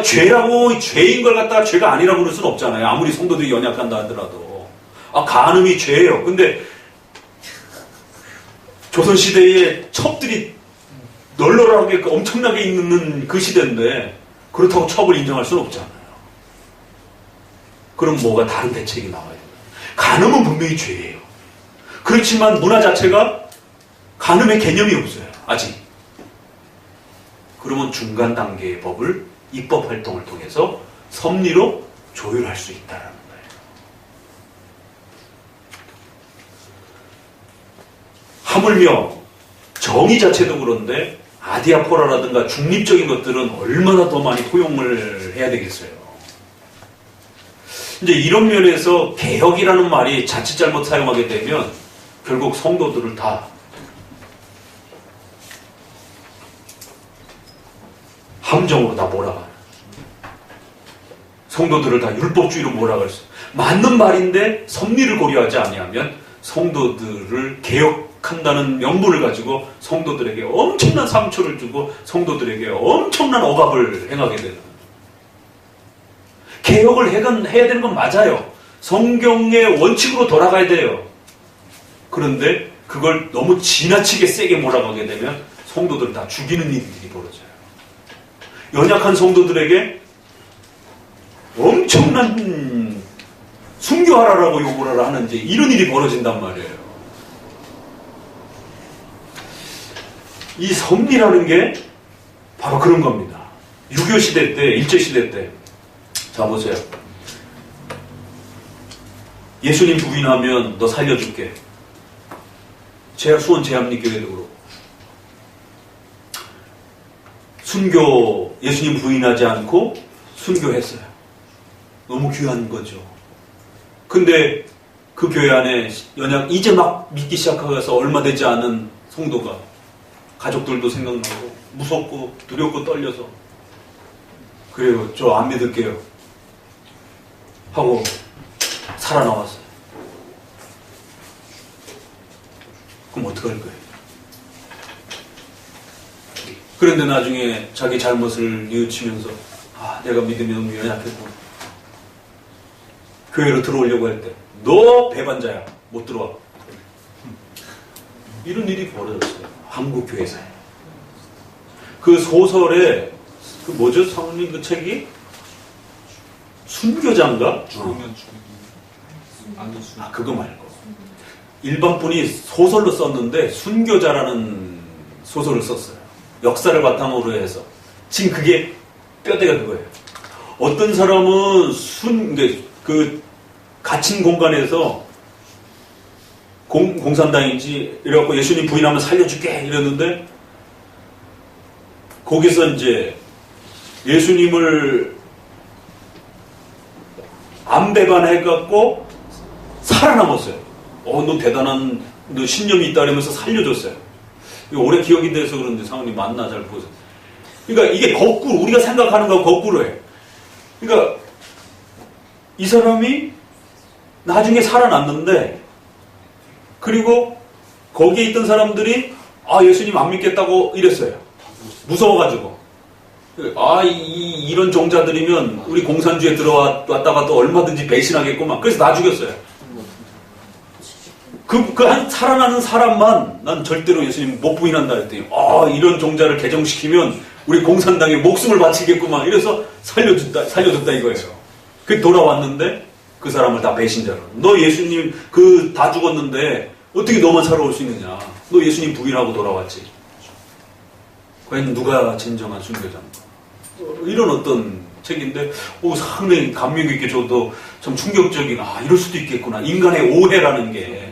죄라고 죄인 걸 갖다가 죄가 아니라고 그럴 수는 없잖아요. 아무리 성도들이 연약한다 하더라도. 간음이 죄예요. 근데 조선시대에 첩들이 널널하게 엄청나게 있는 그 시대인데 그렇다고 첩을 인정할 수는 없잖아요. 그럼 뭐가 다른 대책이 나와야 돼요. 간음은 분명히 죄예요. 그렇지만 문화 자체가 간음의 개념이 없어요. 아직. 그러면 중간 단계의 법을 입법 활동을 통해서 섭리로 조율할 수 있다라는 거예요. 하물며 정의 자체도 그런데 아디아포라라든가 중립적인 것들은 얼마나 더 많이 포용을 해야 되겠어요. 이제 이런 면에서 개혁이라는 말이 자칫 잘못 사용하게 되면 결국 성도들을 다 함정으로 다 몰아가요. 성도들을 다 율법주의로 몰아갈 수. 맞는 말인데 섭리를 고려하지 아니하면 성도들을 개혁한다는 명분을 가지고 성도들에게 엄청난 상처를 주고 성도들에게 엄청난 억압을 행하게 되는. 개혁을 해야 되는 건 맞아요. 성경의 원칙으로 돌아가야 돼요. 그런데 그걸 너무 지나치게 세게 몰아가게 되면 성도들을 다 죽이는 일들이 벌어져요. 연약한 성도들에게 엄청난 순교하라라고 요구를 하는 이제 이런 일이 벌어진단 말이에요. 이 섭리라는 게 바로 그런 겁니다. 유교 시대 때, 일제 시대 때, 자 보세요. 예수님 부인하면 너 살려줄게. 수원 제합리교회도 그렇고. 순교, 예수님 부인하지 않고 순교했어요. 너무 귀한 거죠. 근데 그 교회 안에 이제 막 믿기 시작하면서 얼마 되지 않은 성도가 가족들도 생각나고 무섭고 두렵고 떨려서 그래요. 저 안 믿을게요. 하고 살아나왔어요. 그럼 어떡할 거예요? 그런데 나중에 자기 잘못을 뉘우치면서 내가 믿음이 너무 연약했고 교회로 들어오려고 할 때 너 배반자야. 못 들어와. 이런 일이 벌어졌어요. 한국 교회에서. 그 소설에 그 뭐죠? 성님 그 책이 순교자인가? 그거 말고 일반 분이 소설로 썼는데 순교자라는 소설을 썼어요. 역사를 바탕으로 해서 지금 그게 뼈대가 그거예요. 어떤 사람은 그 갇힌 공간에서 공산당인지 이래갖고 예수님 부인하면 살려줄게 이랬는데 거기서 이제 예수님을 안 배반해갖고 살아남았어요. 너 대단한 너 신념이 있다 그러면서 살려줬어요. 이거 오래 기억이 돼서 그런데 사모님 만나 잘 보세요. 그러니까 이게 거꾸로, 우리가 생각하는 거 거꾸로 해. 그러니까 이 사람이 나중에 살아났는데, 그리고 거기에 있던 사람들이 예수님 안 믿겠다고 이랬어요. 무서워가지고. 이런 종자들이면 우리 공산주의에 들어왔다가 또 얼마든지 배신하겠구만. 그래서 나 죽였어요. 한 살아나는 사람만 난 절대로 예수님 못 부인한다 했더니 이런 종자를 개정시키면 우리 공산당에 목숨을 바치겠구만. 이래서 살려줬다 이거예요. 그 돌아왔는데 그 사람을 다 배신자로. 너 예수님 다 죽었는데 어떻게 너만 살아올 수 있느냐. 너 예수님 부인하고 돌아왔지. 과연 누가 진정한 순교자인가. 이런 어떤 책인데 상당히 감명 깊게 저도 참 충격적인 이럴 수도 있겠구나. 인간의 오해라는 게.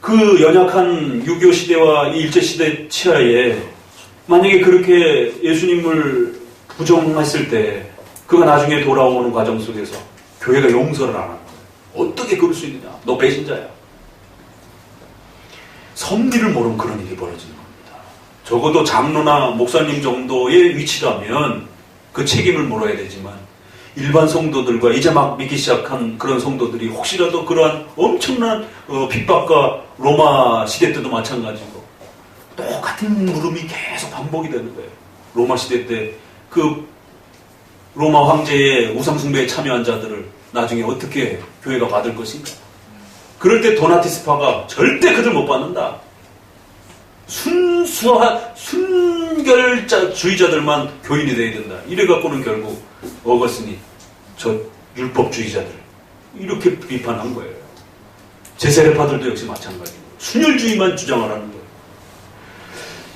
그 연약한 6.25 시대와 일제시대 치하에 만약에 그렇게 예수님을 부정했을 때 그가 나중에 돌아오는 과정 속에서 교회가 용서를 안 하는 거예요. 어떻게 그럴 수 있느냐. 너 배신자야. 섭리를 모르면 그런 일이 벌어지는 겁니다. 적어도 장로나 목사님 정도의 위치라면 그 책임을 물어야 되지만 일반 성도들과 이제 막 믿기 시작한 그런 성도들이 혹시라도 그러한 엄청난 핍박과 로마 시대 때도 마찬가지고 똑같은 물음이 계속 반복이 되는 거예요. 로마 시대 때 그 로마 황제의 우상숭배에 참여한 자들을 나중에 어떻게 교회가 받을 것인가. 그럴 때 도나티스파가 절대 그들 못 받는다. 순결주의자들만 교인이 돼야 된다. 이래갖고는 결국 어거스니 저 율법주의자들 이렇게 비판한 거예요. 제세례파들도 역시 마찬가지고 순혈주의만 주장하라는 거예요.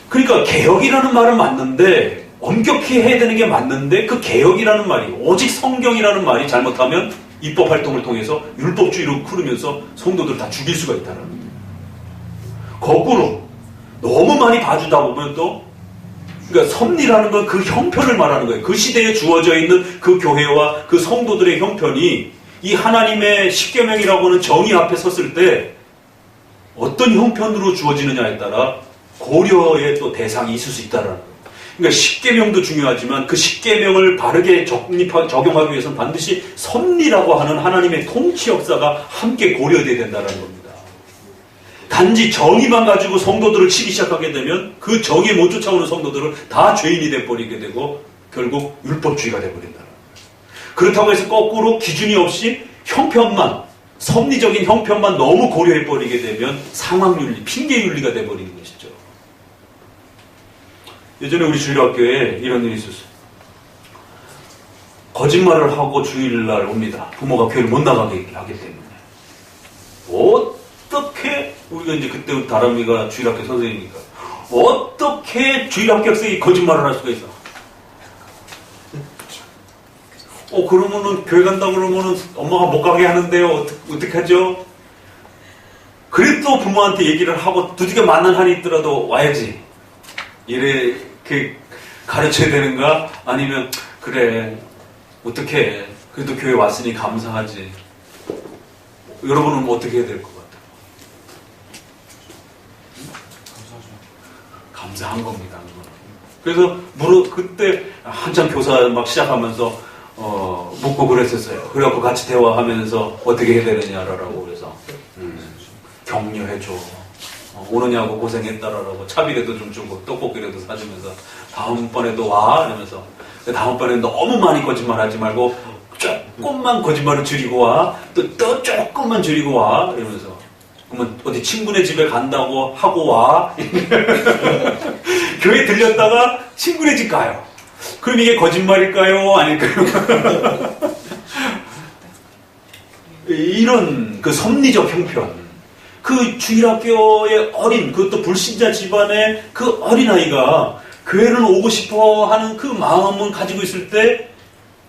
그러니까 개혁이라는 말은 맞는데 엄격히 해야 되는 게 맞는데 그 개혁이라는 말이 오직 성경이라는 말이 잘못하면 입법 활동을 통해서 율법주의로 흐르면서 성도들을 다 죽일 수가 있다는 거예요. 거꾸로 너무 많이 봐주다 보면 또 그러니까 섭리라는 건 그 형편을 말하는 거예요. 그 시대에 주어져 있는 그 교회와 그 성도들의 형편이 이 하나님의 십계명이라고 하는 정의 앞에 섰을 때 어떤 형편으로 주어지느냐에 따라 고려의 또 대상이 있을 수 있다는 거예요. 그러니까 십계명도 중요하지만 그 십계명을 바르게 적용하기 위해서는 반드시 섭리라고 하는 하나님의 통치 역사가 함께 고려돼야 된다는 겁니다. 단지 정의만 가지고 성도들을 치기 시작하게 되면 그 정의에 못 쫓아오는 성도들은 다 죄인이 돼버리게 되고 결국 율법주의가 돼버린다는 거예요. 그렇다고 해서 거꾸로 기준이 없이 형편만, 섭리적인 형편만 너무 고려해버리게 되면 상황윤리, 핑계윤리가 돼버리는 것이죠. 예전에 우리 주일학교에 이런 일이 있었어요. 거짓말을 하고 주일날 옵니다. 부모가 교회를 못 나가게 하기 때문에. 어떻게, 우리가 이제 그때 다람이가 주일학교 선생님이니까, 어떻게 주일학교 학생이 거짓말을 할 수가 있어? 그러면은 교회 간다 그러면은 엄마가 못 가게 하는데요. 어떻게 하죠? 그래도 부모한테 얘기를 하고 두들겨 맞는 한이 있더라도 와야지. 이렇게 가르쳐야 되는가? 아니면 그래 어떻게 해. 그래도 교회 왔으니 감사하지. 여러분은 어떻게 해야 될 것 같아요? 감사한 겁니다. 그래서 그때 한참 교사 막 시작하면서 묻고 그랬었어요. 그래갖고 같이 대화하면서 어떻게 해야 되느냐라고 그래서 격려해줘. 오느냐고 고생했다라고 차비라도 좀 주고 떡볶이라도 사주면서 다음번에도 와 이러면서 다음번에 너무 많이 거짓말하지 말고 조금만 거짓말을 줄이고 와. 또 조금만 줄이고 와 이러면서 그러면 어디 친구네 집에 간다고 하고 와. 교회 들렸다가 친구네 집 가요. 그럼 이게 거짓말일까요? 아닐까요? 이런 그 섭리적 형편. 그 주일학교의 그것도 불신자 집안의 그 어린아이가 교회를 오고 싶어 하는 그 마음을 가지고 있을 때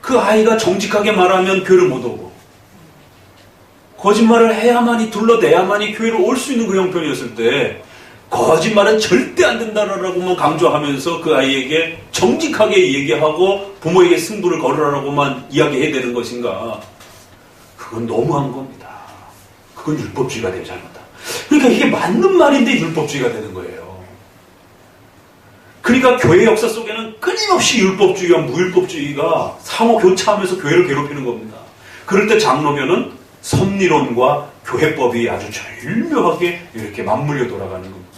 그 아이가 정직하게 말하면 교회를 못 오고 거짓말을 해야만이 둘러대야만이 교회를 올 수 있는 그 형편이었을 때 거짓말은 절대 안 된다라고만 강조하면서 그 아이에게 정직하게 얘기하고 부모에게 승부를 걸으라고만 이야기해야 되는 것인가? 그건 너무한 겁니다. 그건 율법주의가 되면 잘못다. 그러니까 이게 맞는 말인데 율법주의가 되는 거예요. 그러니까 교회 역사 속에는 끊임없이 율법주의와 무율법주의가 상호 교차하면서 교회를 괴롭히는 겁니다. 그럴 때 장로교는 섭리론과 교회법이 아주 절묘하게 이렇게 맞물려 돌아가는 겁니다.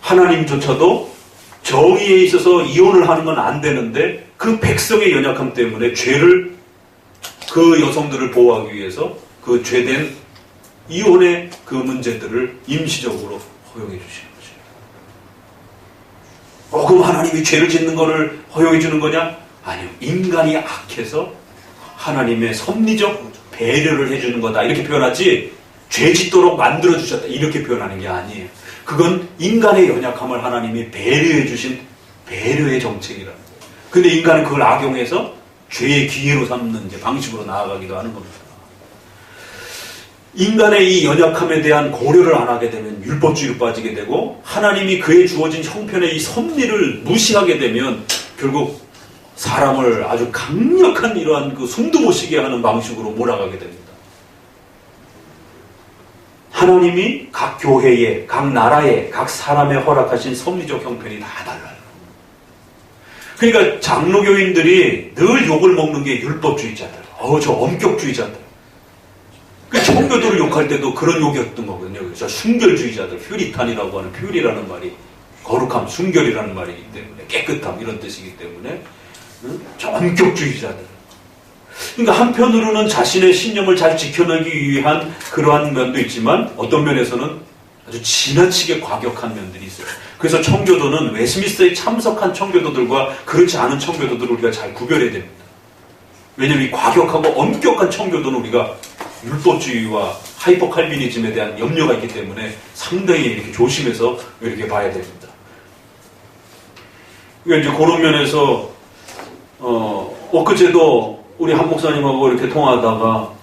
하나님조차도 정의에 있어서 이혼을 하는 건 안 되는데 그 백성의 연약함 때문에 죄를 그 여성들을 보호하기 위해서 그 죄된 이혼의 그 문제들을 임시적으로 허용해 주시는 거죠. 그럼 하나님이 죄를 짓는 거를 허용해 주는 거냐? 아니요. 인간이 악해서 하나님의 섭리적 배려를 해주는 거다. 이렇게 표현하지 죄 짓도록 만들어 주셨다. 이렇게 표현하는 게 아니에요. 그건 인간의 연약함을 하나님이 배려해 주신 배려의 정책이라는 거예요. 근데 인간은 그걸 악용해서 죄의 기회로 삼는 이제 방식으로 나아가기도 하는 겁니다. 인간의 이 연약함에 대한 고려를 안 하게 되면 율법주의로 빠지게 되고 하나님이 그에 주어진 형편의 이 섭리를 무시하게 되면 결국 사람을 아주 강력한 이러한 그 숨도 못 쉬게 하는 방식으로 몰아가게 됩니다. 하나님이 각 교회에, 각 나라에, 각 사람에 허락하신 섭리적 형편이 다 달라요. 그러니까 장로교인들이 늘 욕을 먹는 게 율법주의자들, 저 엄격주의자들. 그 청교도를 욕할 때도 그런 욕이었던 거거든요. 그래서 순결주의자들, 퓨리탄이라고 하는 퓨리라는 말이 거룩함, 순결이라는 말이기 때문에 깨끗함 이런 뜻이기 때문에 저 엄격주의자들. 그러니까 한편으로는 자신의 신념을 잘 지켜내기 위한 그러한 면도 있지만 어떤 면에서는 아주 지나치게 과격한 면들이 있어요. 그래서 청교도는 웨스민스터에 참석한 청교도들과 그렇지 않은 청교도들을 우리가 잘 구별해야 됩니다. 왜냐하면 이 과격하고 엄격한 청교도는 우리가 율법주의와 하이퍼 칼비니즘에 대한 염려가 있기 때문에 상당히 이렇게 조심해서 이렇게 봐야 됩니다. 그러니까 이제 그런 면에서 엊그제도 우리 한 목사님하고 이렇게 통화하다가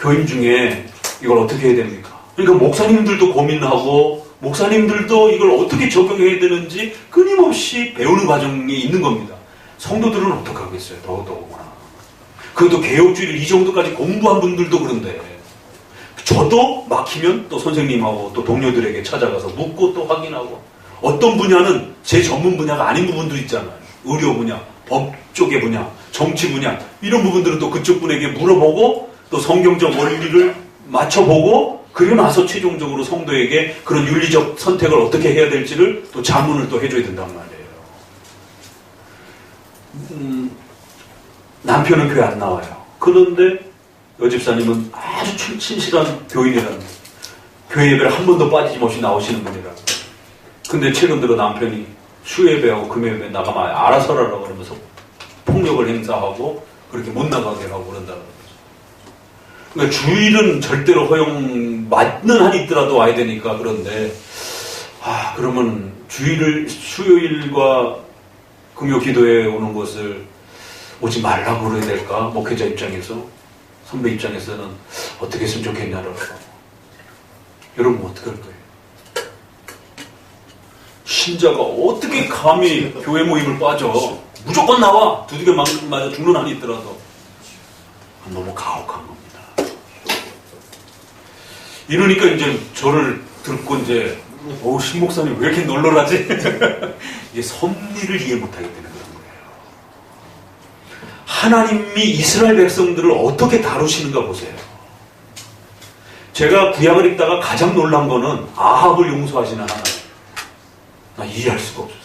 교인 중에 이걸 어떻게 해야 됩니까? 그러니까 목사님들도 고민하고 목사님들도 이걸 어떻게 적용해야 되는지 끊임없이 배우는 과정이 있는 겁니다. 성도들은 어떻게 하겠어요? 더더구나. 그것도 개혁주의를 이 정도까지 공부한 분들도 그런데 저도 막히면 또 선생님하고 또 동료들에게 찾아가서 묻고 또 확인하고 어떤 분야는 제 전문 분야가 아닌 부분도 있잖아요. 의료 분야, 법 쪽의 분야, 정치 분야 이런 부분들은 또 그쪽 분에게 물어보고 또 성경적 원리를 맞춰보고 그리고 나서 최종적으로 성도에게 그런 윤리적 선택을 어떻게 해야 될지를 또 자문을 또 해줘야 된단 말이에요. 남편은 교회 안 나와요. 그런데 여집사님은 아주 친실한 교인이라는 교회 예배를 한 번도 빠짐없이 나오시는 분이라. 근데 최근 들어 남편이 수예배하고 금예배 나가면 알아서 하라고 그러면서 폭력을 행사하고 그렇게 못 나가게 하고 그런다는 거죠. 그러니까 주일은 절대로 허용 맞는 한이 있더라도 와야 되니까. 그런데 그러면 주일을 수요일과 금요 기도에 오는 것을 오지 말라고 그래야 될까? 목회자 입장에서 선배 입장에서는 어떻게 했으면 좋겠냐라고. 여러분 어떻게 할 거예요? 신자가 어떻게 감히 교회 모임을 빠져? 무조건 나와! 두들겨 맞아 죽는 한이 있더라도. 너무 가혹한 겁니다. 이러니까 이제 저를 듣고 이제 신목사님 왜 이렇게 널널하지? 이게 섭리를 이해 못하기 때문에 그런 거예요. 하나님이 이스라엘 백성들을 어떻게 다루시는가 보세요. 제가 구약을 읽다가 가장 놀란 거는 아합을 용서하시는 하나님. 나 이해할 수가 없었어요.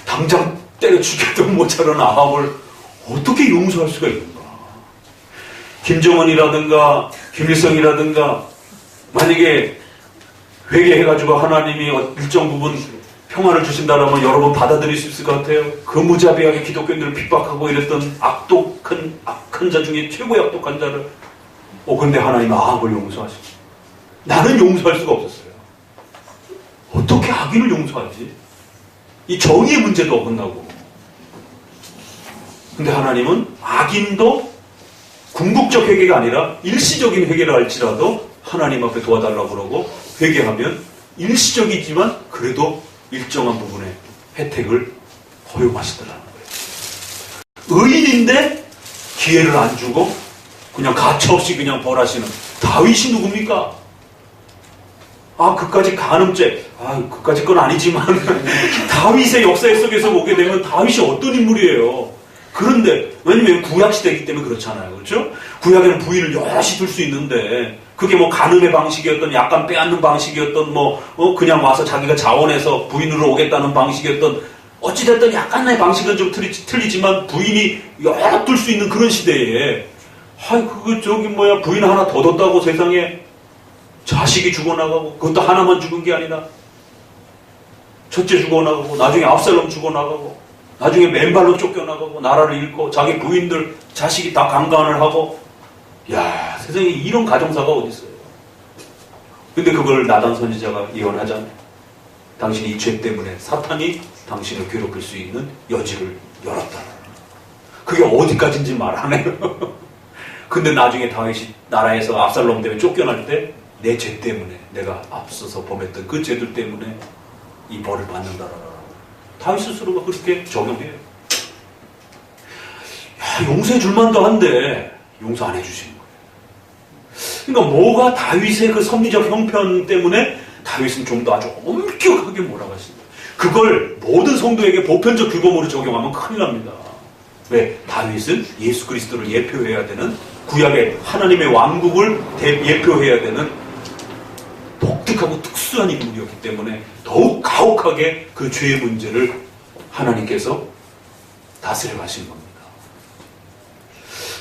당장 때려 죽여도 모자란 아합을 어떻게 용서할 수가 있는가. 김정은이라든가 김일성이라든가 만약에 회개해가지고 하나님이 일정 부분 평화를 주신다라면 여러분 받아들일 수 있을 것 같아요. 그 무자비하게 기독교인들을 핍박하고 이랬던 악한 자 중에 최고의 악독한 자를 근데 하나님은 아합을 용서하시죠. 나는 용서할 수가 없었어요. 어떻게 악인을 용서하지? 이 정의의 문제도 어긋나고. 근데 하나님은 악인도 궁극적 회개가 아니라 일시적인 회개를 할지라도 하나님 앞에 도와달라고 그러고 회개하면 일시적이지만 그래도 일정한 부분의 혜택을 허용하시더라는 거예요. 의인인데 기회를 안 주고 그냥 가차없이 그냥 벌하시는 다윗이 누굽니까? 그까지 간음죄, 그까지 건 아니지만 다윗의 역사 속에서 보게 되면 다윗이 어떤 인물이에요. 그런데 왜냐면 구약시대이기 때문에 그렇잖아요. 그렇죠? 구약에는 부인을 여럿이 둘 수 있는데 그게 뭐 간음의 방식이었던, 약간 빼앗는 방식이었던, 그냥 와서 자기가 자원해서 부인으로 오겠다는 방식이었던, 어찌됐든 약간의 방식은 좀 틀리지만 부인이 여럿 둘 수 있는 그런 시대에 부인 하나 더 뒀다고 세상에 자식이 죽어나가고, 그것도 하나만 죽은 게 아니라 첫째 죽어나가고, 나중에 압살롬 죽어나가고, 나중에 맨발로 쫓겨나가고, 나라를 잃고, 자기 부인들 자식이 다 강간을 하고, 세상에 이런 가정사가 어디 있어요. 근데 그걸 나단 선지자가 예언하잖아요. 당신이 이 죄 때문에 사탄이 당신을 괴롭힐 수 있는 여지를 열었다. 그게 어디까지인지 말 안 해요. 근데 나중에 다윗이 나라에서 압살롬 때문에 쫓겨날 때 내 죄 때문에, 내가 앞서서 범했던 그 죄들 때문에 이 벌을 받는다라고 다윗 스스로가 그렇게 적용해요. 용서해 줄만도 한데 용서 안 해주시는 거예요. 그러니까 뭐가 다윗의 그 섭리적 형편 때문에 다윗은 좀 더 아주 엄격하게 몰아가십니다. 그걸 모든 성도에게 보편적 규범으로 적용하면 큰일 납니다. 왜? 다윗은 예수 그리스도를 예표해야 되는, 구약의 하나님의 왕국을 예표해야 되는 독특하고 특수한 인물이었기 때문에 더욱 가혹하게 그 죄의 문제를 하나님께서 다스려 가신 겁니다.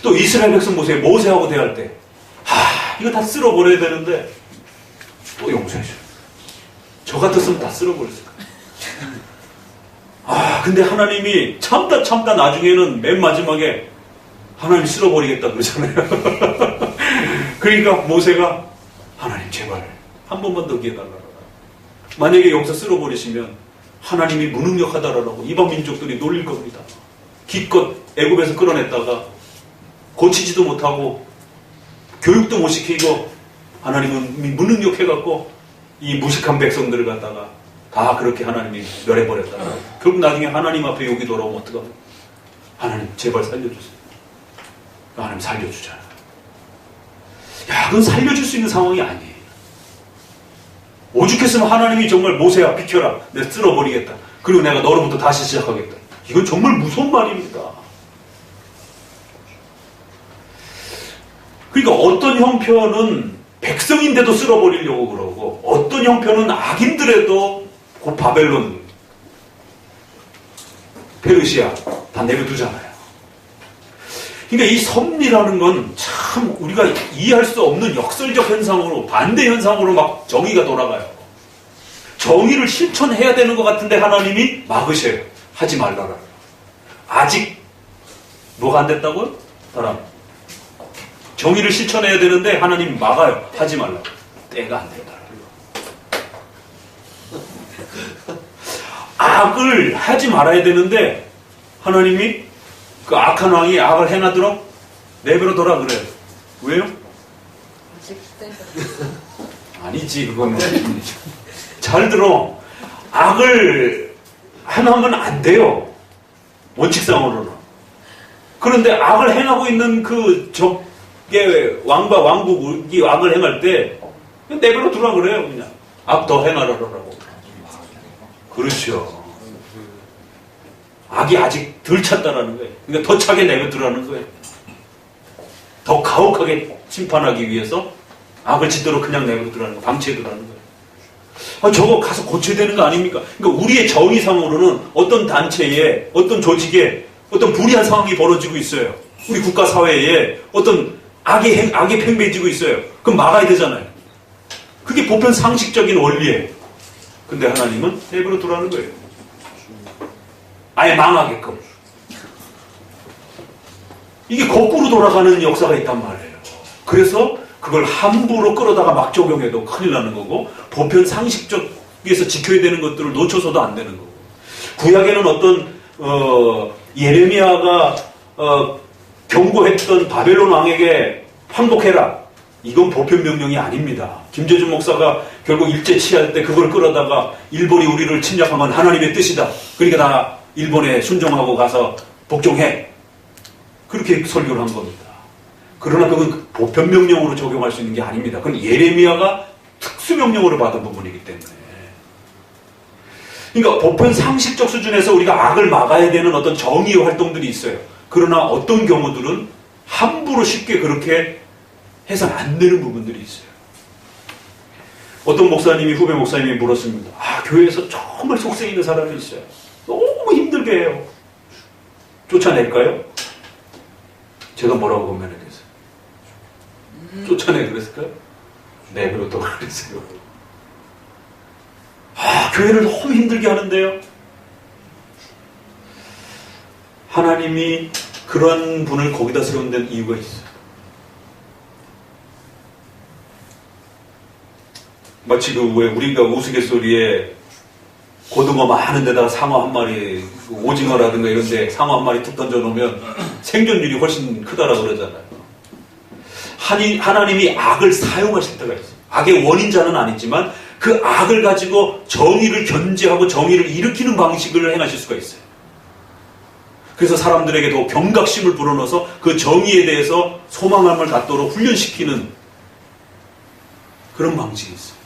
또 이스라엘 백성 보세요. 모세하고 대할 때 이거 다 쓸어버려야 되는데 또 용서해 줘요. 저 같았으면 다 쓸어버렸을 거예요. 근데 하나님이 참다 나중에는 맨 마지막에 하나님 쓸어버리겠다 그러잖아요. 그러니까 모세가 하나님 제발 한 번만 더 기회 달라라. 만약에 여기서 쓸어버리시면 하나님이 무능력하다라고 이방 민족들이 놀릴 겁니다. 기껏 애굽에서 끌어냈다가 고치지도 못하고 교육도 못 시키고 하나님은 무능력해갖고 이 무식한 백성들을 갖다가 다 그렇게 하나님이 멸해버렸다가 결국 나중에 하나님 앞에 여기 돌아오면 어떡합니까? 하나님 제발 살려주세요. 하나님 살려주잖아. 그건 살려줄 수 있는 상황이 아니에요. 오죽했으면 하나님이 정말 모세야 비켜라, 내가 쓸어버리겠다, 그리고 내가 너로부터 다시 시작하겠다. 이건 정말 무서운 말입니다. 그러니까 어떤 형편은 백성인데도 쓸어버리려고 그러고, 어떤 형편은 악인들에도 곧 바벨론, 페르시아 다 내려두잖아요. 그러니까 이 섭리라는 건 참 우리가 이해할 수 없는 역설적 현상으로, 반대 현상으로 막 정의가 돌아가요. 정의를 실천해야 되는 것 같은데 하나님이 막으셔요. 하지 말라라. 아직 뭐가 안 됐다고요? 사람 정의를 실천해야 되는데 하나님 막아요. 하지 말라고. 때가 안 된다. 악을 하지 말아야 되는데 하나님이 그 악한 왕이 악을 행하도록 내버려둬라 그래요. 왜요? 아니지, 그거는. 잘 들어. 악을 행하면 안 돼요. 원칙상으로는. 그런데 악을 행하고 있는 그 적의 왕과 왕국이 악을 행할 때 내버려두라 그래요. 그냥 악 더 행하라라고. 그렇죠. 악이 아직 덜 찼다라는 거예요. 그러니까 더 차게 내버려두라는 거예요. 더 가혹하게 심판하기 위해서 악을 짓도록 그냥 내버려두라는 거예요. 방치해두라는 거예요. 저거 가서 고쳐야 되는 거 아닙니까? 그러니까 우리의 정의상으로는 어떤 단체에, 어떤 조직에 어떤 불의한 상황이 벌어지고 있어요. 우리 국가 사회에 어떤 악이 팽배해지고 있어요. 그럼 막아야 되잖아요. 그게 보편 상식적인 원리예요. 근데 하나님은 내버려두라는 거예요. 아예 망하게끔. 이게 거꾸로 돌아가는 역사가 있단 말이에요. 그래서 그걸 함부로 끌어다가 막 적용해도 큰일 나는 거고, 보편 상식적에서 지켜야 되는 것들을 놓쳐서도 안 되는 거고. 구약에는 어떤 예레미야가 경고했던 바벨론 왕에게 항복해라, 이건 보편 명령이 아닙니다. 김재준 목사가 결국 일제 치할 때 그걸 끌어다가 일본이 우리를 침략하면 하나님의 뜻이다, 그러니까 다 일본에 순종하고 가서 복종해, 그렇게 설교를 한 겁니다. 그러나 그건 보편명령으로 적용할 수 있는 게 아닙니다. 그건 예레미야가 특수명령으로 받은 부분이기 때문에. 그러니까 보편 상식적 수준에서 우리가 악을 막아야 되는 어떤 정의의 활동들이 있어요. 그러나 어떤 경우들은 함부로 쉽게 그렇게 해서는 안 되는 부분들이 있어요. 어떤 목사님이, 후배 목사님이 물었습니다. 교회에서 정말 속세 있는 사람이 있어요. 너무 힘들게 해요. 쫓아낼까요? 제가 뭐라고 고민했겠어요? 쫓아내 그랬을까요? 네, 그렇다고 그랬어요. 교회를 너무 힘들게 하는데요. 하나님이 그런 분을 거기다 세운 데는 이유가 있어요. 마치 왜 우리가 우스갯소리에 고등어 많은 데다가 상어 한 마리, 오징어라든가 이런 데 상어 한 마리 툭 던져놓으면 생존율이 훨씬 크다라고 그러잖아요. 하나님이 악을 사용하실 때가 있어요. 악의 원인자는 아니지만 그 악을 가지고 정의를 견제하고 정의를 일으키는 방식을 행하실 수가 있어요. 그래서 사람들에게 더 경각심을 불어넣어서 그 정의에 대해서 소망함을 갖도록 훈련시키는 그런 방식이 있어요.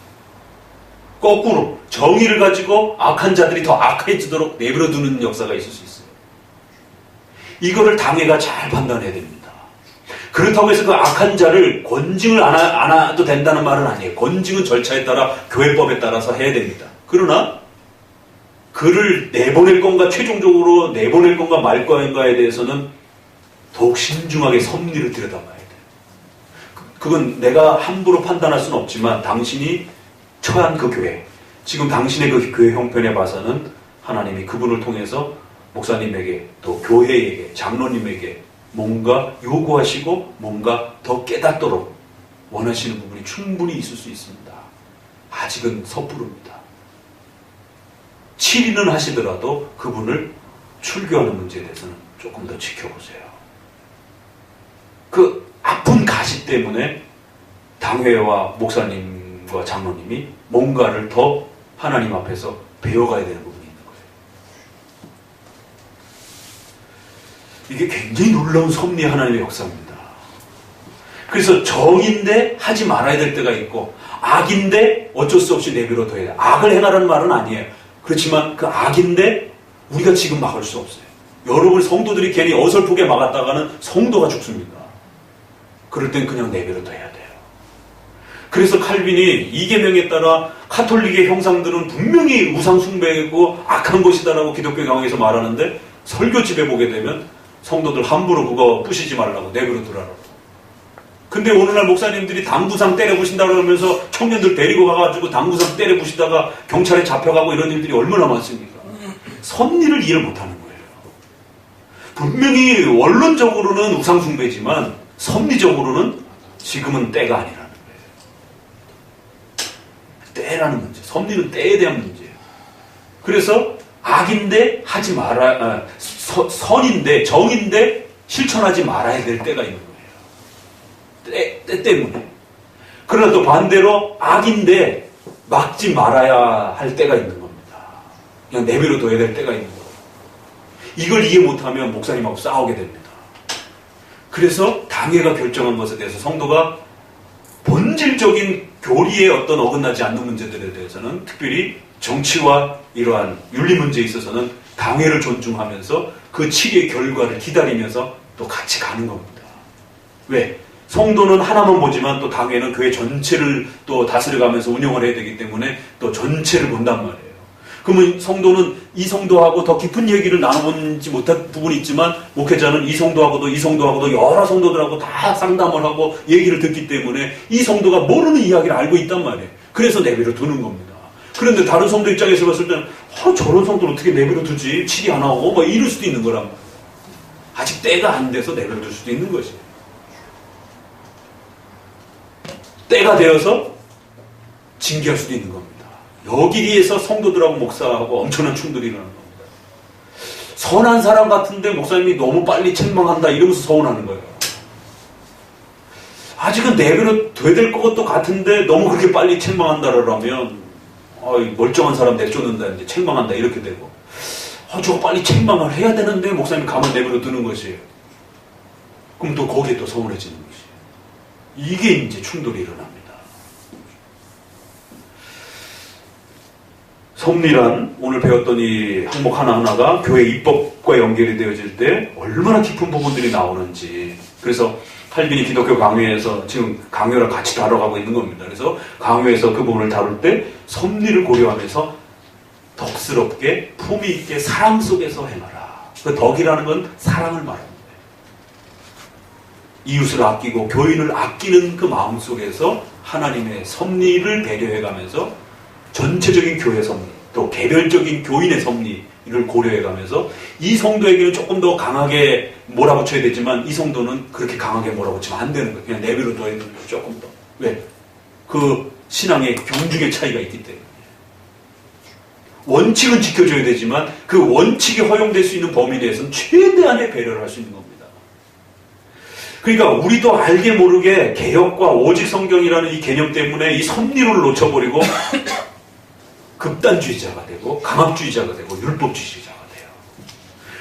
거꾸로 정의를 가지고 악한 자들이 더 악해지도록 내버려두는 역사가 있을 수 있어요. 이거를 당회가 잘 판단해야 됩니다. 그렇다고 해서 그 악한 자를 권징을 안 해도 된다는 말은 아니에요. 권징은 절차에 따라 교회법에 따라서 해야 됩니다. 그러나 그를 내보낼 건가, 최종적으로 내보낼 건가 말 건가에 대해서는 더욱 신중하게 섭리를 들여다봐야 돼요. 그건 내가 함부로 판단할 수는 없지만 당신이 처한 그 교회, 지금 당신의 그 교회 형편에 봐서는 하나님이 그분을 통해서 목사님에게 또 교회에게 장로님에게 뭔가 요구하시고 뭔가 더 깨닫도록 원하시는 부분이 충분히 있을 수 있습니다. 아직은 섣부릅니다. 7위는 하시더라도 그분을 출교하는 문제에 대해서는 조금 더 지켜보세요. 그 아픈 가시 때문에 당회와 목사님과 장로님이 뭔가를 더 하나님 앞에서 배워가야 되는 부분이 있는 거예요. 이게 굉장히 놀라운 섭리의 하나님의 역사입니다. 그래서 정인데 하지 말아야 될 때가 있고 악인데 어쩔 수 없이 내버려둬야 돼요. 악을 행하라는 말은 아니에요. 그렇지만 그 악인데 우리가 지금 막을 수 없어요. 여러분 성도들이 괜히 어설프게 막았다가는 성도가 죽습니다. 그럴 땐 그냥 내버려둬야 돼요. 그래서 칼빈이 이 계명에 따라 카톨릭의 형상들은 분명히 우상 숭배고 악한 것이다라고 기독교 강의에서 말하는데 설교집에 보게 되면 성도들 함부로 그거 부시지 말라고 내버려두라고. 근데 오늘날 목사님들이 당구상 때려부신다고 하면서 청년들 데리고 가가지고 당구상 때려부시다가 경찰에 잡혀가고 이런 일들이 얼마나 많습니까? 섭리를 이해 못하는 거예요. 분명히 원론적으로는 우상숭배지만 섭리적으로는 지금은 때가 아니라는 거예요. 때라는 문제, 섭리는 때에 대한 문제예요. 그래서 악인데 하지 말아, 선인데 정인데 실천하지 말아야 될 때가 있는 거예요. 때 때문에. 그러나 또 반대로 악인데 막지 말아야 할 때가 있는 겁니다. 그냥 내버려둬야 될 때가 있는 거예요. 이걸 이해 못하면 목사님하고 싸우게 됩니다. 그래서 당회가 결정한 것에 대해서 성도가 본질적인 교리에 어떤 어긋나지 않는 문제들에 대해서는 특별히 정치와 이러한 윤리 문제에 있어서는 당회를 존중하면서 그 7위의 결과를 기다리면서 또 같이 가는 겁니다. 왜? 성도는 하나만 보지만 또 당회는 교회 전체를 또 다스려가면서 운영을 해야 되기 때문에 또 전체를 본단 말이에요. 그러면 성도는 이 성도하고 더 깊은 얘기를 나눠보지 못한 부분이 있지만 목회자는 이 성도하고도 여러 성도들하고 다 상담을 하고 얘기를 듣기 때문에 이 성도가 모르는 이야기를 알고 있단 말이에요. 그래서 내버려 두는 겁니다. 그런데 다른 성도 입장에서 봤을 때는 저런 성도를 어떻게 내버려 두지? 칠이 안 하고 뭐 이럴 수도 있는 거란 말이에요. 아직 때가 안 돼서 내버려 둘 수도 있는 것이에요. 때가 되어서 징계할 수도 있는 겁니다. 여기에서 성도들하고 목사하고 엄청난 충돌이 일어나는 겁니다. 선한 사람 같은데 목사님이 너무 빨리 책망한다 이러면서 서운하는 거예요. 아직은 내버려 둬야 될 것도 같은데 너무 그렇게 빨리 책망한다라면 멀쩡한 사람 내쫓는다 이제 책망한다 이렇게 되고 저거 빨리 책망을 해야 되는데 목사님이 가만 내버려 두는 것이에요. 그럼 또 거기에 또 서운해지는 것이. 이게 이제 충돌이 일어납니다. 섭리란 오늘 배웠던 이 항목 하나하나가 교회 입법과 연결이 되어질 때 얼마나 깊은 부분들이 나오는지. 그래서 할빈이 기독교 강요에서 지금 강요를 같이 다뤄가고 있는 겁니다. 그래서 강요에서 그 부분을 다룰 때 섭리를 고려하면서 덕스럽게 품위 있게 사랑 속에서 행하라. 그 덕이라는 건 사랑을 말합니다. 이웃을 아끼고 교인을 아끼는 그 마음 속에서 하나님의 섭리를 배려해가면서 전체적인 교회 섭리, 또 개별적인 교인의 섭리를 고려해가면서 이 성도에게는 조금 더 강하게 몰아붙여야 되지만 이 성도는 그렇게 강하게 몰아붙이면 안 되는 거예요. 그냥 내비로 둬야 되는 거예요. 조금 더. 왜? 그 신앙의 경중의 차이가 있기 때문에. 원칙은 지켜줘야 되지만 그 원칙이 허용될 수 있는 범위 내에서는 최대한의 배려를 할 수 있는 겁니다. 그러니까 우리도 알게 모르게 개혁과 오직 성경이라는 이 개념 때문에 이 섭리를 놓쳐버리고 극단주의자가 되고 강압주의자가 되고 율법주의자가 돼요.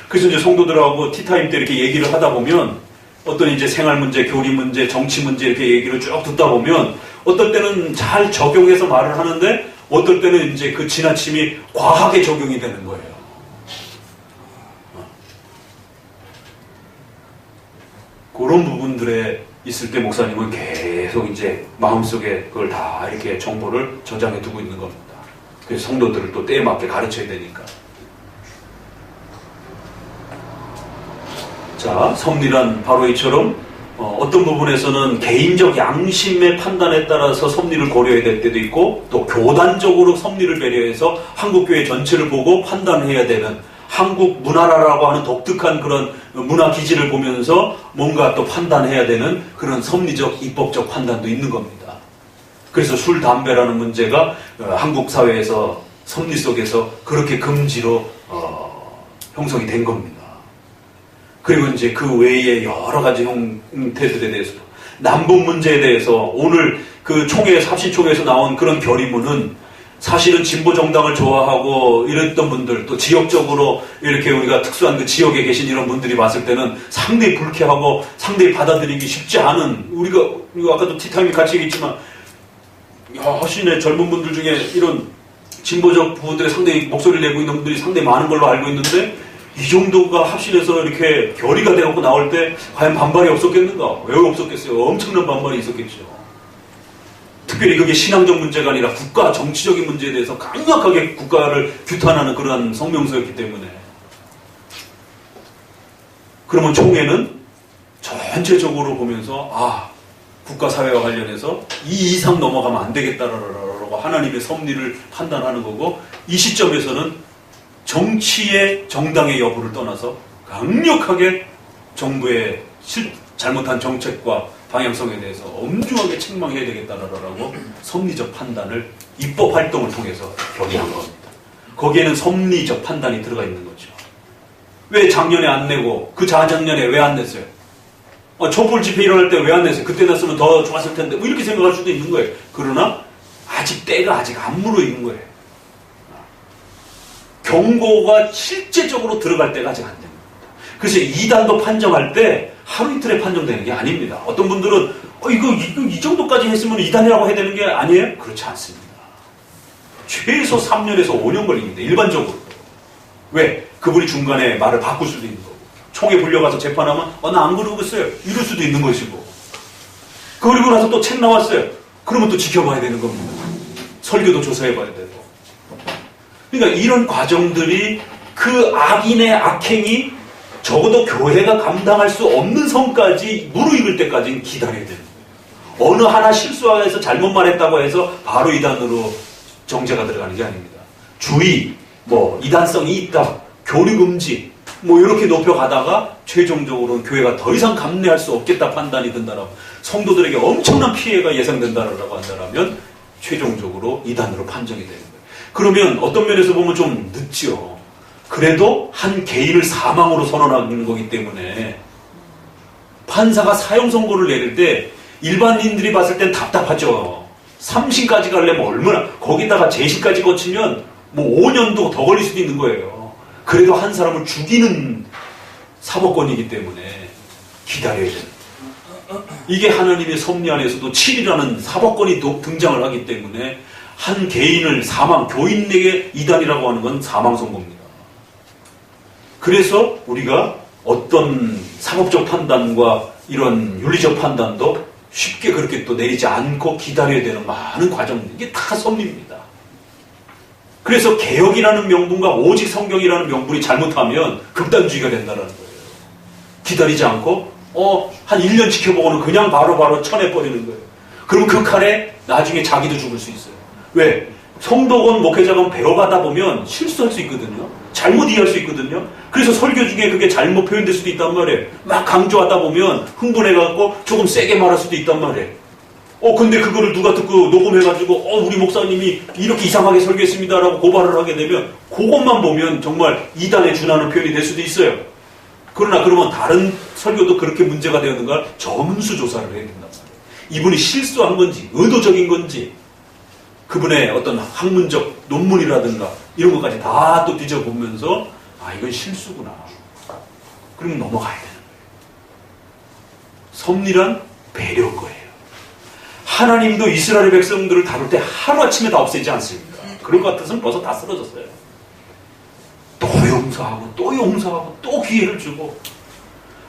그래서 이제 성도들하고 티타임 때 이렇게 얘기를 하다 보면 어떤 이제 생활 문제, 교리 문제, 정치 문제 이렇게 얘기를 쭉 듣다 보면 어떨 때는 잘 적용해서 말을 하는데 어떨 때는 이제 그 지나침이 과하게 적용이 되는 거예요. 그런 부분들에 있을 때 목사님은 계속 이제 마음속에 그걸 다 이렇게 정보를 저장해 두고 있는 겁니다. 그래서 성도들을 또 때에 맞게 가르쳐야 되니까. 자, 섭리란 바로 이처럼 어떤 부분에서는 개인적 양심의 판단에 따라서 섭리를 고려해야 될 때도 있고 또 교단적으로 섭리를 배려해서 한국교회 전체를 보고 판단해야 되는 한국 문화라고 하는 독특한 그런 문화 기질을 보면서 뭔가 또 판단해야 되는 그런 섭리적, 입법적 판단도 있는 겁니다. 그래서 술, 담배라는 문제가 한국 사회에서 섭리 속에서 그렇게 금지로 형성이 된 겁니다. 그리고 이제 그 외에 여러 가지 형태들에 대해서도 남북 문제에 대해서 오늘 그 합신총회에서 나온 그런 결의문은 사실은 진보 정당을 좋아하고 이랬던 분들 또 지역적으로 이렇게 우리가 특수한 그 지역에 계신 이런 분들이 봤을 때는 상당히 불쾌하고 상당히 받아들이기 쉽지 않은 우리가 아까도 티타임이 같이 얘기했지만 하신의 젊은 분들 중에 이런 진보적 부분들에 상당히 목소리를 내고 있는 분들이 상당히 많은 걸로 알고 있는데 이 정도가 합신해서 이렇게 결의가 되고 나올 때 과연 반발이 없었겠는가? 왜 없었겠어요? 엄청난 반발이 있었겠죠. 특별히 그게 신앙적 문제가 아니라 국가 정치적인 문제에 대해서 강력하게 국가를 규탄하는 그러한 성명서였기 때문에. 그러면 총회는 전체적으로 보면서 국가 사회와 관련해서 이 이상 넘어가면 안 되겠다라고 하나님의 섭리를 판단하는 거고 이 시점에서는 정치의 정당의 여부를 떠나서 강력하게 정부의 잘못한 정책과 방향성에 대해서 엄중하게 책망해야 되겠다라고 섭리적 판단을 입법 활동을 통해서 결의한 겁니다. 거기에는 섭리적 판단이 들어가 있는 거죠. 왜 작년에 안 내고 그 자작년에 왜 안 냈어요? 촛불 집회 일어날 때 왜 안 냈어요? 그때 냈으면 더 좋았을 텐데 뭐 이렇게 생각할 수도 있는 거예요. 그러나 아직 때가 아직 안 무르익은 거예요. 경고가 실제적으로 들어갈 때가 아직 안 됩니다. 그래서 이단도 판정할 때 하루 이틀에 판정되는 게 아닙니다. 어떤 분들은 이거 이 정도까지 했으면 이단이라고 해야 되는 게 아니에요? 그렇지 않습니다. 최소 3년에서 5년 걸립니다. 일반적으로. 왜? 그분이 중간에 말을 바꿀 수도 있는 거고 총에 불려가서 재판하면 나 안 그러겠어요. 이럴 수도 있는 것이고 그리고 나서 또 책 나왔어요. 그러면 또 지켜봐야 되는 겁니다. 설교도 조사해봐야 되고 그러니까 이런 과정들이 그 악인의 악행이 적어도 교회가 감당할 수 없는 선까지 무르익을 때까지는 기다려야 되는 거예요. 어느 하나 실수해서 잘못 말했다고 해서 바로 이단으로 정죄가 들어가는 게 아닙니다. 주의, 이단성이 있다, 교리금지, 이렇게 높여가다가 최종적으로는 교회가 더 이상 감내할 수 없겠다 판단이 든다라고 성도들에게 엄청난 피해가 예상된다라고 한다면 최종적으로 이단으로 판정이 되는 거예요. 그러면 어떤 면에서 보면 좀 늦죠. 그래도 한 개인을 사망으로 선언하는 거기 때문에 판사가 사형 선고를 내릴 때 일반인들이 봤을 땐 답답하죠. 3심까지 가려면 얼마나 거기다가 재심까지 거치면 5년도 더 걸릴 수도 있는 거예요. 그래도 한 사람을 죽이는 사법권이기 때문에 기다려야 됩니다. 이게 하나님의 섭리 안에서도 7이라는 사법권이 등장을 하기 때문에 한 개인을 교인에게 이단이라고 하는 건 사망 선고입니다. 그래서 우리가 어떤 사법적 판단과 이런 윤리적 판단도 쉽게 그렇게 또 내리지 않고 기다려야 되는 많은 과정들, 이게 다 섭리입니다. 그래서 개혁이라는 명분과 오직 성경이라는 명분이 잘못하면 극단주의가 된다는 거예요. 기다리지 않고 한 1년 지켜보고는 그냥 바로바로 쳐내버리는 거예요. 그럼 그 칼에 나중에 자기도 죽을 수 있어요. 왜? 성도건 목회자건 배워가다 보면 실수할 수 있거든요. 잘못 이해할 수 있거든요. 그래서 설교 중에 그게 잘못 표현될 수도 있단 말이에요. 막 강조하다 보면 흥분해갖고 조금 세게 말할 수도 있단 말이에요. 근데 그거를 누가 듣고 녹음해가지고 우리 목사님이 이렇게 이상하게 설교했습니다라고 고발을 하게 되면 그것만 보면 정말 이단에 준하는 표현이 될 수도 있어요. 그러나 그러면 다른 설교도 그렇게 문제가 되었는가 전수조사를 해야 된단 말이에요. 이분이 실수한 건지 의도적인 건지 그분의 어떤 학문적 논문이라든가 이런 것까지 다 또 뒤져보면서 이건 실수구나. 그러면 넘어가야 되는 거예요. 섭리란 배려인 거예요. 하나님도 이스라엘 백성들을 다룰 때 하루아침에 다 없애지 않습니까? 그런 것 같아서는 벌써 다 쓰러졌어요. 또 용서하고 또 용서하고 또 기회를 주고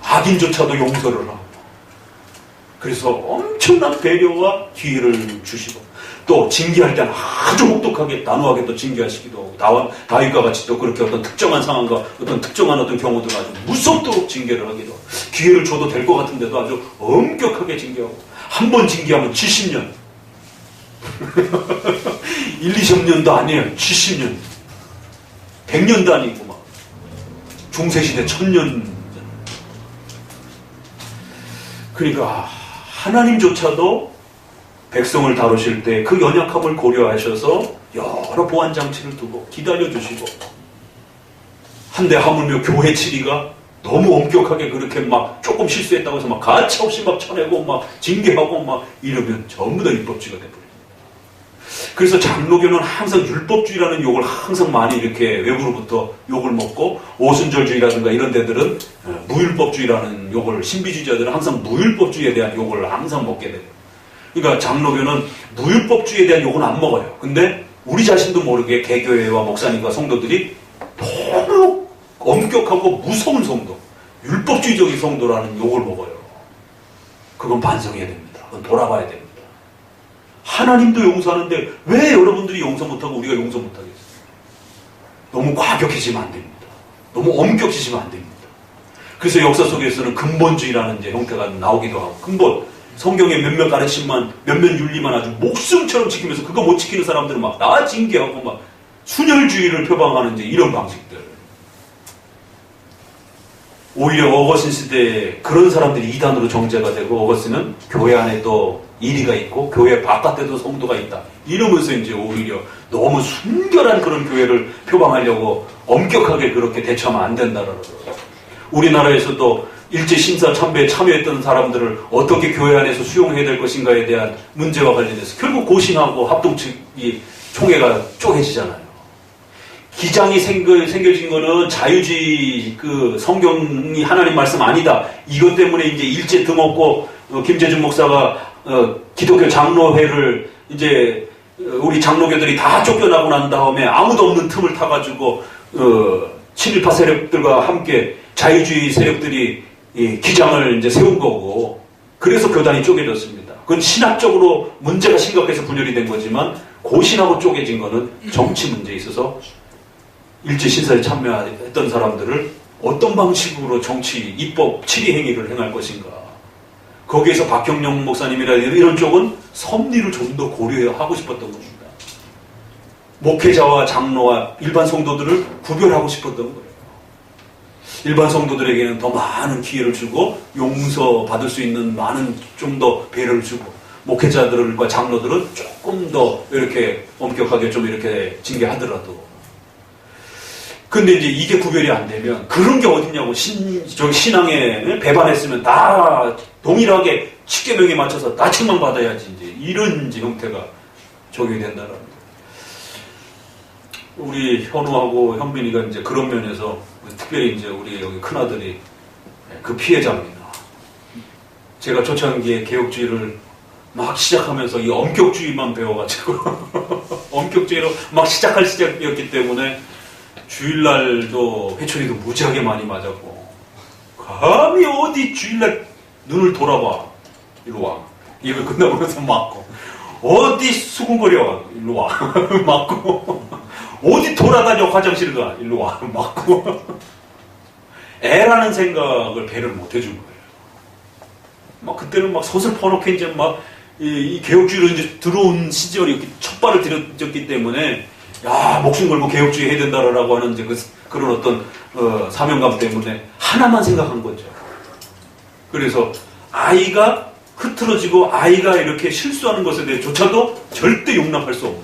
악인조차도 용서를 하고 그래서 엄청난 배려와 기회를 주시고 또 징계할 때는 아주 혹독하게 단호하게 또 징계하시기도 하고 다윗과 같이 또 그렇게 어떤 특정한 상황과 어떤 특정한 어떤 경우들 아주 무섭도록 징계를 하기도 하고 기회를 줘도 될 것 같은데도 아주 엄격하게 징계하고 한 번 징계하면 70년 1, 2년도 아니에요. 70년 100년도 아니고 막 중세시대 1000년 그러니까 하나님조차도 백성을 다루실 때 그 연약함을 고려하셔서 여러 보안장치를 두고 기다려주시고 한데 하물며 교회 치리가 너무 엄격하게 그렇게 막 조금 실수했다고 해서 막 가차없이 막 쳐내고 막 징계하고 막 이러면 전부 다 율법주의가 돼버려요. 그래서 장로교는 항상 율법주의라는 욕을 항상 많이 이렇게 외부로부터 욕을 먹고 오순절주의라든가 이런 데들은 무율법주의라는 욕을 신비주의자들은 항상 무율법주의에 대한 욕을 항상 먹게 돼요. 그러니까 장로교는 무율법주의에 대한 욕은 안 먹어요. 근데 우리 자신도 모르게 개교회와 목사님과 성도들이 너무 엄격하고 무서운 성도, 율법주의적인 성도라는 욕을 먹어요. 그건 반성해야 됩니다. 그건 돌아봐야 됩니다. 하나님도 용서하는데 왜 여러분들이 용서 못하고 우리가 용서 못하겠어요? 너무 과격해지면 안 됩니다. 너무 엄격해지면 안 됩니다. 그래서 역사 속에서는 근본주의라는 이제 형태가 나오기도 하고 근본 성경의 몇몇 가르침만 몇몇 윤리만 아주 목숨처럼 지키면서 그거 못 지키는 사람들은 막 나 징계하고 막 순혈주의를 표방하는 이제 이런 방식들. 오히려 어거스틴 시대에 그런 사람들이 이단으로 정죄가 되고 어거스틴은 교회 안에 또 이리가 있고 교회 바깥에도 성도가 있다. 이러면서 이제 오히려 너무 순결한 그런 교회를 표방하려고 엄격하게 그렇게 대처하면 안 된다라는 거예요. 우리나라에서도 일제 심사 참배에 참여했던 사람들을 어떻게 교회 안에서 수용해야 될 것인가에 대한 문제와 관련해서 결국 고신하고 합동측이 총회가 쪼개지잖아요. 기장이 생겨진 거는 자유주의 그 성경이 하나님 말씀 아니다. 이것 때문에 이제 일제 등없고 김재준 목사가 기독교 장로회를 이제 우리 장로교들이 다 쫓겨나고 난 다음에 아무도 없는 틈을 타가지고 친일파 세력들과 함께 자유주의 세력들이 이 기장을 이제 세운 거고 그래서 교단이 쪼개졌습니다. 그건 신학적으로 문제가 심각해서 분열이 된 거지만 고신하고 쪼개진 거는 정치 문제에 있어서 일제 신사에 참여했던 사람들을 어떤 방식으로 정치, 입법, 치리 행위를 행할 것인가. 거기에서 박경영 목사님이나 이런 쪽은 섭리를 좀 더 고려하고 싶었던 겁니다. 목회자와 장로와 일반 성도들을 구별하고 싶었던 거예요. 일반 성도들에게는 더 많은 기회를 주고 용서받을 수 있는 많은 좀 더 배려를 주고 목회자들과 장로들은 조금 더 이렇게 엄격하게 좀 이렇게 징계하더라도 근데 이제 이게 구별이 안 되면 그런 게 어딨냐고 신앙에 배반했으면 다 동일하게 십계명에 맞춰서 다 책망받아야지 이제 이런 이제 형태가 적용이 된다는 거예요. 우리 현우하고 현민이가 이제 그런 면에서 특별히 이제 우리 여기 큰아들이 그 피해자입니다. 제가 초창기에 개혁주의를 막 시작하면서 이 엄격주의만 배워가지고 엄격주의로 막 시작할 시작이었기 때문에 주일날도 회초리도 무지하게 많이 맞았고, 감히 어디 주일날 눈을 돌아봐 일로 와, 이거 끝나고 나서 맞고, 어디 수군거려 일로 와 맞고, 어디 돌아다녀 화장실 가 일로 와 맞고. 애라는 생각을 배를 못 해준 거예요. 막 그때는 막 소설 퍼놓게 이제 막 이 개혁주의로 이제 들어온 시절이 첫 발을 들였기 때문에, 야, 목숨 걸고 개혁주의 해야 된다라고 하는 이제 그런 어떤 사명감 때문에 하나만 생각한 거죠. 그래서 아이가 흐트러지고 아이가 이렇게 실수하는 것에 대해서조차도 절대 용납할 수 없는.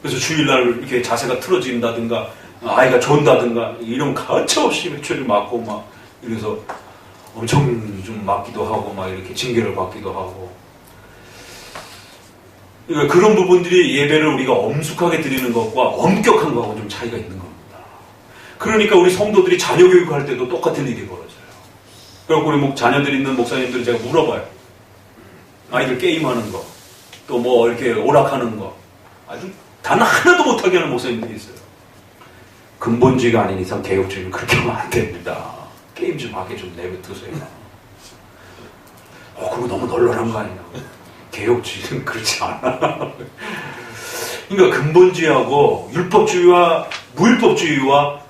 그래서 주일날 이렇게 자세가 틀어진다든가 아이가 존다든가 이런 가차없이 회초리를 맞고 막 이래서 엄청 좀 맞기도 하고 막 이렇게 징계를 받기도 하고. 그러니까 그런 부분들이 예배를 우리가 엄숙하게 드리는 것과 엄격한 것하고 좀 차이가 있는 겁니다. 그러니까 우리 성도들이 자녀 교육할 때도 똑같은 일이 벌어져요. 그래서 우리 자녀들 있는 목사님들 제가 물어봐요. 아이들 게임하는 거, 또 뭐 이렇게 오락하는 거, 아주 단 하나도 못하게 하는 목사님들이 있어요. 근본주의가 아닌 이상 개혁주의는 그렇게 하면 안 됩니다. 게임 좀 하게 좀 내버려두세요. 그거 너무 널널한 거 아니냐. 개혁주의는 그렇지 않아. 그러니까 근본주의하고 율법주의와 무율법주의와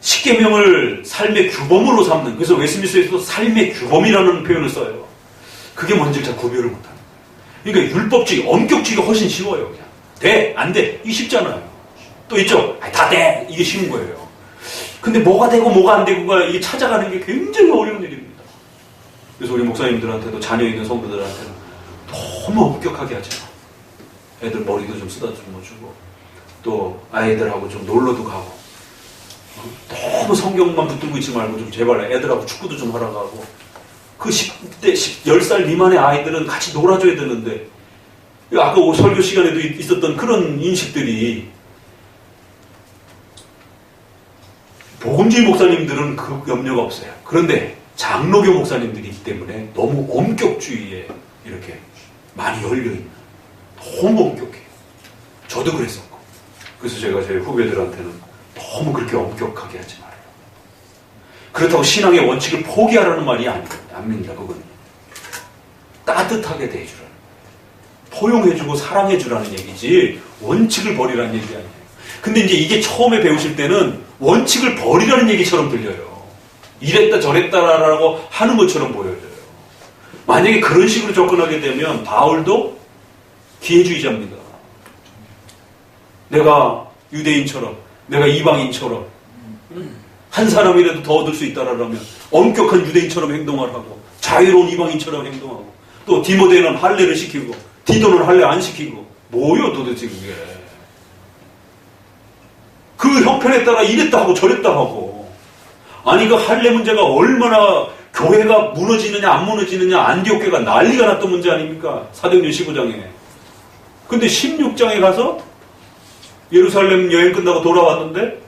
십계명을 삶의 규범으로 삼는, 그래서 웨스민스터에서도 삶의 규범이라는 표현을 써요. 그게 뭔지 잘 구별을 못하는 거예요. 그러니까 율법주의, 엄격주의가 훨씬 쉬워요. 그냥 돼, 안 돼, 이게 쉽잖아요. 또 있죠, 다 돼, 이게 쉬운 거예요. 근데 뭐가 되고 뭐가 안 되고가 이게 찾아가는 게 굉장히 어려운 일입니다. 그래서 우리 목사님들한테도, 자녀 있는 성도들한테는 너무 엄격하게 하지 마. 애들 머리도 좀 쓰다듬어주고, 또 아이들하고 좀 놀러도 가고, 너무 성경만 붙들고 있지 말고 좀 제발 애들하고 축구도 좀 하러 가고, 그 10대, 10살 미만의 아이들은 같이 놀아줘야 되는데, 아까 설교 시간에도 있었던 그런 인식들이, 복음주의 목사님들은 그 염려가 없어요. 그런데 장로교 목사님들이기 때문에 너무 엄격주의에 이렇게 많이 열려있는, 너무 엄격해요. 저도 그랬었고. 그래서 제가 제 후배들한테는 너무 그렇게 엄격하게 하지 말아요. 그렇다고 신앙의 원칙을 포기하라는 말이 아닙니다. 그건 따뜻하게 대해주라는, 포용해주고 사랑해주라는 얘기지 원칙을 버리라는 얘기 아니에요. 근데 이제 이게 처음에 배우실 때는 원칙을 버리라는 얘기처럼 들려요. 이랬다 저랬다라고 하는 것처럼 보여져요. 만약에 그런 식으로 접근하게 되면 바울도 기회주의자입니다. 내가 유대인처럼, 내가 이방인처럼 한 사람이라도 더 얻을 수 있다라면 엄격한 유대인처럼 행동을 하고, 자유로운 이방인처럼 행동하고, 또 디모데는 할례를 시키고 디도는 할례 안 시키고, 뭐요 도대체 그게. 그 형편에 따라 이랬다 하고 저랬다 하고. 아니 그 할례 문제가 얼마나 교회가 무너지느냐 안 무너지느냐, 안디옥교가 난리가 났던 문제 아닙니까? 사도행전 15장에. 근데 16장에 가서 예루살렘 여행 끝나고 돌아왔는데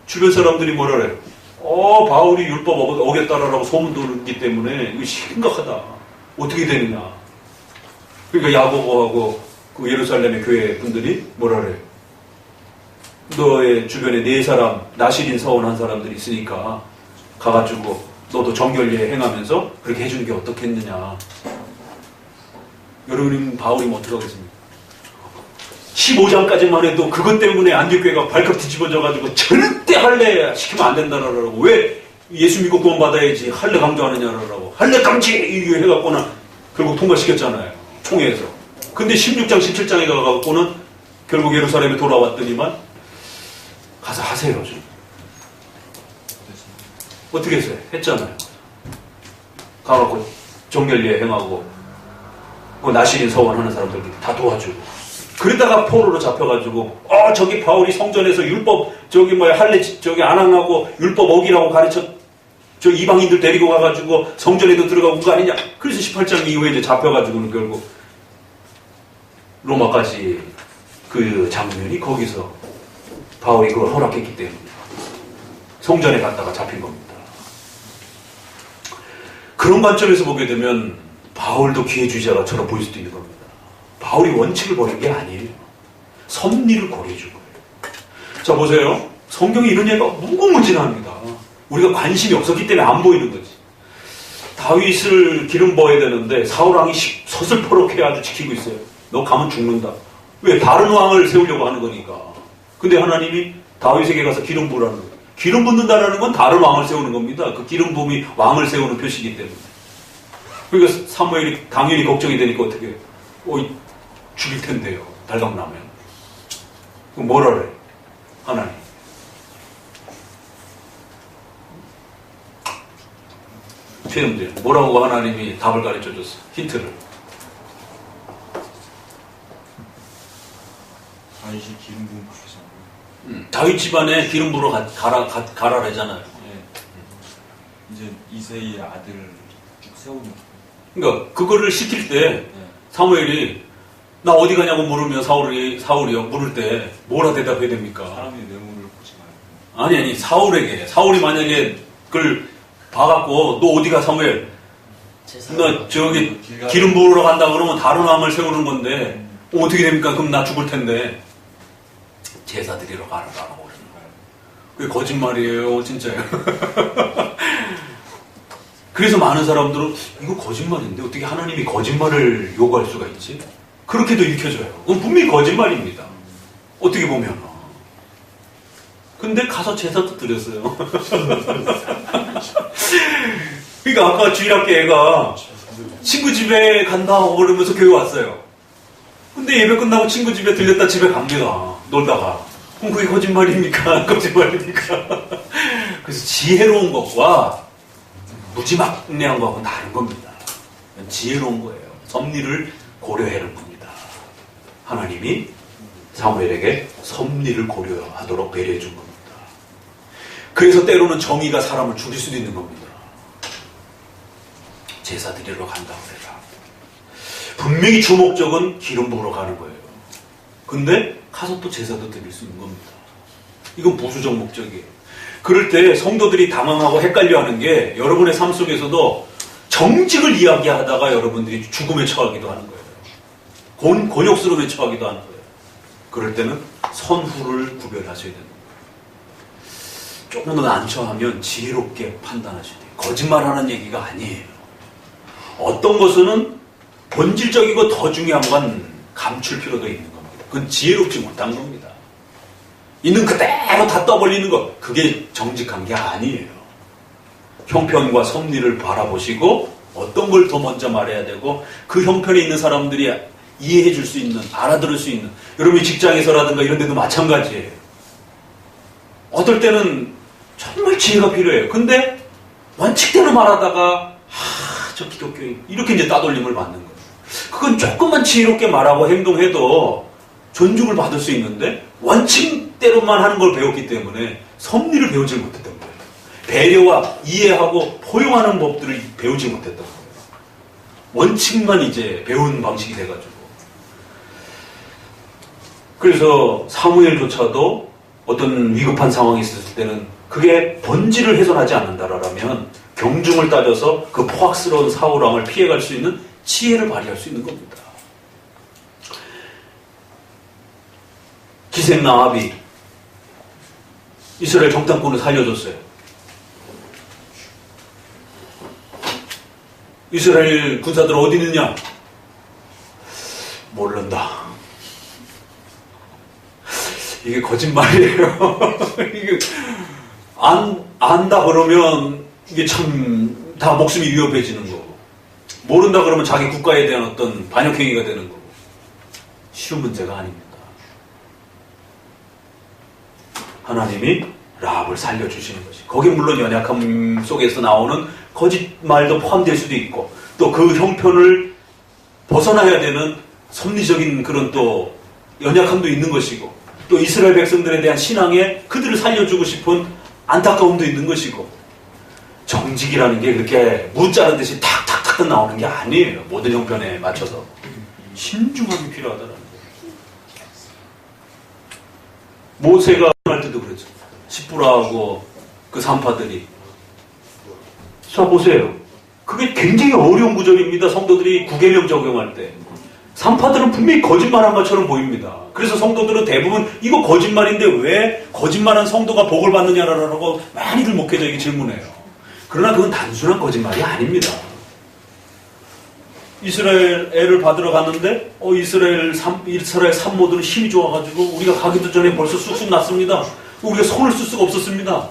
주변 사람들이 뭐라 그래? 바울이 율법 어겼다라고 소문 돌기 때문에 이거 심각하다. 어떻게 되느냐. 그러니까 야고보하고 그 예루살렘의 교회 분들이 뭐라 그래? 너의 주변에 4사람 나실인 서원한 사람들이 있으니까 가가지고 너도 정결례 행하면서 그렇게 해주는 게 어떻겠느냐. 여러분, 바울이 뭐 어떻게 하겠습니까? 15장까지만 해도 그것 때문에 안디옥교회가 발칵 뒤집어져가지고 절대 할례 시키면 안 된다라고. 왜 예수 믿고 구원 받아야지 할례 강조하느냐라고. 할례 강지 해갖고는 결국 통과시켰잖아요, 총회에서. 근데 16장 17장에 가갖고는 결국 예루살렘에 돌아왔더니만 가서 하세요 좀. 어떻게 했어요? 했잖아요. 가갖고 정결례 행하고 그 나실인 서원하는 사람들 다 도와주고. 그러다가 포로로 잡혀가지고 저기 바울이 성전에서 율법 할례 안 하고 율법 어기라고 가르쳐 저 이방인들 데리고 가가지고 성전에도 들어가고 온 거 아니냐. 그래서 18장 이후에 이제 잡혀가지고는 결국 로마까지 그 장면이 거기서 바울이 그걸 허락했기 때문에 성전에 갔다가 잡힌 겁니다. 그런 관점에서 보게 되면 바울도 기회주의자처럼 보일 수도 있는 겁니다. 바울이 원칙을 버린 게 아니에요. 섭리를 고려해 준 거예요. 자, 보세요. 성경에 이런 얘기가 무궁무진합니다. 우리가 관심이 없었기 때문에 안 보이는 거지. 다윗을 기름 부어야 되는데 사울왕이 서슬퍼렇게 아주 지키고 있어요. 너 가면 죽는다. 왜? 다른 왕을 세우려고 하는 거니까. 근데 하나님이 다윗에게 가서 기름 부으라는 거예요. 기름 붓는다라는 건 다른 왕을 세우는 겁니다. 그 기름 부음이 왕을 세우는 표시이기 때문에. 그러니까 사무엘이 당연히 걱정이 되니까 어떻게 해요? 죽일 텐데요. 달강나면. 그럼 뭐라 그래? 하나님. 최영재, 뭐라고 하나님이 답을 가르쳐 줬어? 힌트를. 다윗이 기름 부음 받으셨나요? 다윗 집안에 기름 부으러 가라래잖아요. 예. 이제 이새의 아들을 쭉 세우는. 그러니까 그거를 시킬 때 예. 사무엘이 나 어디 가냐고 물으면 사울이요 물을 때 뭐라 대답해야 됩니까? 사람의 뇌물을 보지 말고. 아니 사울이 만약에 그걸 봐갖고 너 어디가 사무엘? 나 저기 기름 부으러 간다 그러면 다른 왕을 세우는 건데 어떻게 됩니까? 그럼 나 죽을 텐데 제사 드리러 가라고 그러는 거예요. 그게 거짓말이에요, 진짜요. 그래서 많은 사람들은 이거 거짓말인데 어떻게 하나님이 거짓말을 요구할 수가 있지? 그렇게도 읽혀져요. 그건 분명히 거짓말입니다. 어떻게 보면. 근데 가서 제사도 드렸어요. 그러니까 아까 주일학교 애가 친구 집에 간다고 그러면서 교회 왔어요. 근데 예배 끝나고 친구 집에 들렸다 집에 갑니다. 놀다가. 그럼 그게 거짓말입니까? 거짓말입니까? 그래서 지혜로운 것과 무지막지한 거하고는 다른 겁니다. 지혜로운 거예요. 섭리를 고려하는 겁니다. 하나님이 사무엘에게 섭리를 고려하도록 배려해 준 겁니다. 그래서 때로는 정의가 사람을 죽일 수도 있는 겁니다. 제사 드리러 간다고 해라. 분명히 주목적은 기름 부으러 가는 거예요. 근데 가서 또 제사도 드릴 수 있는 겁니다. 이건 부수적 목적이에요. 그럴 때 성도들이 당황하고 헷갈려하는 게 여러분의 삶 속에서도 정직을 이야기하다가 여러분들이 죽음에 처하기도 하는 거예요. 곤욕스러움에 처하기도 하는 거예요. 그럴 때는 선후를 구별하셔야 됩니다. 조금 더 난처하면 지혜롭게 판단하셔야 돼요. 거짓말하는 얘기가 아니에요. 어떤 것은 본질적이고 더 중요한 건 감출 필요도 있는 겁니다. 그건 지혜롭지 못한 겁니다. 있는 그대로 다 떠벌리는 것, 그게 정직한 게 아니에요. 형편과 섭리를 바라보시고 어떤 걸 더 먼저 말해야 되고 그 형편에 있는 사람들이 이해해 줄 수 있는, 알아들을 수 있는, 여러분이 직장에서라든가 이런 데도 마찬가지예요. 어떨 때는 정말 지혜가 필요해요. 근데 원칙대로 말하다가 저 기독교인 이렇게 이제 따돌림을 받는 거예요. 그건 조금만 지혜롭게 말하고 행동해도 존중을 받을 수 있는데 원칙대로만 하는 걸 배웠기 때문에 섭리를 배우지 못했던 거예요. 배려와 이해하고 포용하는 법들을 배우지 못했던 거예요. 원칙만 이제 배운 방식이 돼가지고. 그래서 사무엘조차도 어떤 위급한 상황이 있었을 때는 그게 본질을 훼손하지 않는다라면 경중을 따져서 그 포악스러운 사울왕을 피해갈 수 있는 지혜를 발휘할 수 있는 겁니다. 기생 나합이 이스라엘 정탐꾼을 살려줬어요. 이스라엘 군사들 어디 있느냐? 모른다. 이게 거짓말이에요. 이게 안다 그러면 이게 참 다 목숨이 위협해지는 거고, 모른다 그러면 자기 국가에 대한 어떤 반역행위가 되는 거고, 쉬운 문제가 아닙니다. 하나님이 라합을 살려주시는 것이, 거기 물론 연약함 속에서 나오는 거짓말도 포함될 수도 있고, 또 그 형편을 벗어나야 되는 섭리적인 그런 또 연약함도 있는 것이고, 또 이스라엘 백성들에 대한 신앙에 그들을 살려주고 싶은 안타까움도 있는 것이고, 정직이라는 게 그렇게 무자르듯이 탁탁탁 나오는 게 아니에요. 모든 형편에 맞춰서 신중함이 필요하다는 거예요. 모세가 할 때도 그랬죠. 십부라하고 그 산파들이, 자 보세요. 그게 굉장히 어려운 구절입니다. 성도들이 구계명 적용할 때. 산파들은 분명히 거짓말한 것처럼 보입니다. 그래서 성도들은 대부분 이거 거짓말인데 왜 거짓말한 성도가 복을 받느냐라고 많이들 목회자에게 질문해요. 그러나 그건 단순한 거짓말이 아닙니다. 이스라엘 애를 받으러 갔는데 이스라엘 산모들은 힘이 좋아가지고 우리가 가기도 전에 벌써 쑥쑥 났습니다. 우리가 손을 쓸 수가 없었습니다.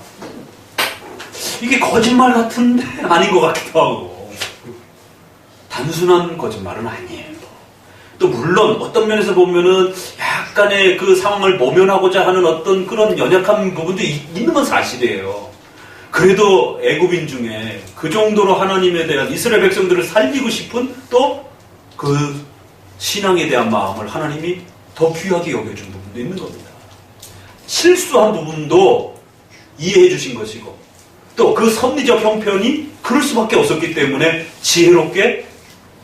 이게 거짓말 같은데 아닌 것 같기도 하고 단순한 거짓말은 아니에요. 또 물론 어떤 면에서 보면은 약간의 그 상황을 모면하고자 하는 어떤 그런 연약한 부분도 있는 건 사실이에요. 그래도 애굽인 중에 그 정도로 하나님에 대한 이스라엘 백성들을 살리고 싶은 또 그 신앙에 대한 마음을 하나님이 더 귀하게 여겨준 부분도 있는 겁니다. 실수한 부분도 이해해 주신 것이고 또 그 섭리적 형편이 그럴 수밖에 없었기 때문에 지혜롭게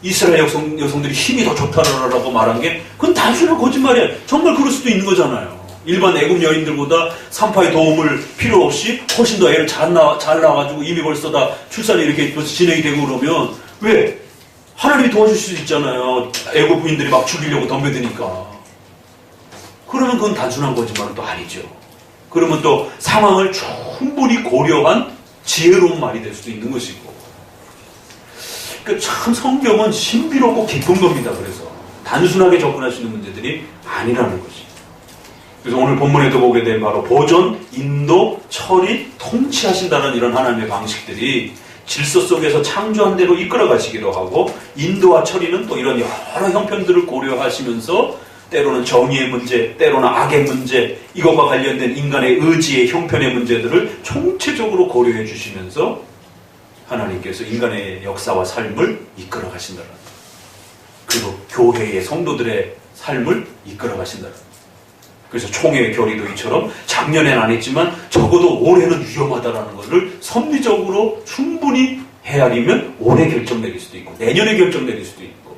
이스라엘 여성들이 힘이 더 좋다라고 말한 게 그건 단순한 거짓말이에요. 정말 그럴 수도 있는 거잖아요. 일반 애굽 여인들보다 산파의 도움을 필요 없이 훨씬 더 애를 잘 낳아가지고 이미 벌써 다 출산이 이렇게 벌써 진행이 되고 그러면 왜? 하나님이 도와줄 수 있잖아요. 애굽 부인들이 막 죽이려고 덤벼드니까. 그러면 그건 단순한 거짓말은 또 아니죠. 그러면 또 상황을 충분히 고려한 지혜로운 말이 될 수도 있는 것이고. 그러니까 참 성경은 신비롭고 깊은 겁니다. 그래서 단순하게 접근할 수 있는 문제들이 아니라는 거지. 그래서 오늘 본문에도 보게 된 바로 보존, 인도, 처리, 통치하신다는 이런 하나님의 방식들이 질서 속에서 창조한 대로 이끌어 가시기도 하고 인도와 처리는 또 이런 여러 형편들을 고려하시면서 때로는 정의의 문제, 때로는 악의 문제, 이것과 관련된 인간의 의지의 형편의 문제들을 총체적으로 고려해 주시면서 하나님께서 인간의 역사와 삶을 이끌어 가신다는 그리고 교회의 성도들의 삶을 이끌어 가신다는 그래서 총회 교리도 이처럼 작년엔 안 했지만 적어도 올해는 위험하다라는 것을 섭리적으로 충분히 헤아리면 올해 결정 내릴 수도 있고 내년에 결정 내릴 수도 있고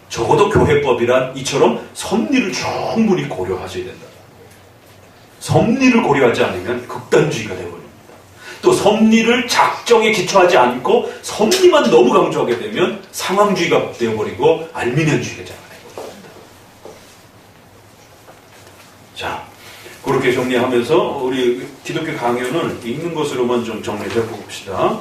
적어도 교회법이란 이처럼 섭리를 충분히 고려하셔야 된다. 섭리를 고려하지 않으면 극단주의가 되어버립니다. 또 섭리를 작정에 기초하지 않고 섭리만 너무 강조하게 되면 상황주의가 되어버리고 알미니안주의가 되어버립니다. 자, 그렇게 정리하면서 우리 기독교 강연을 읽는 것으로만 좀 정리해 봅시다.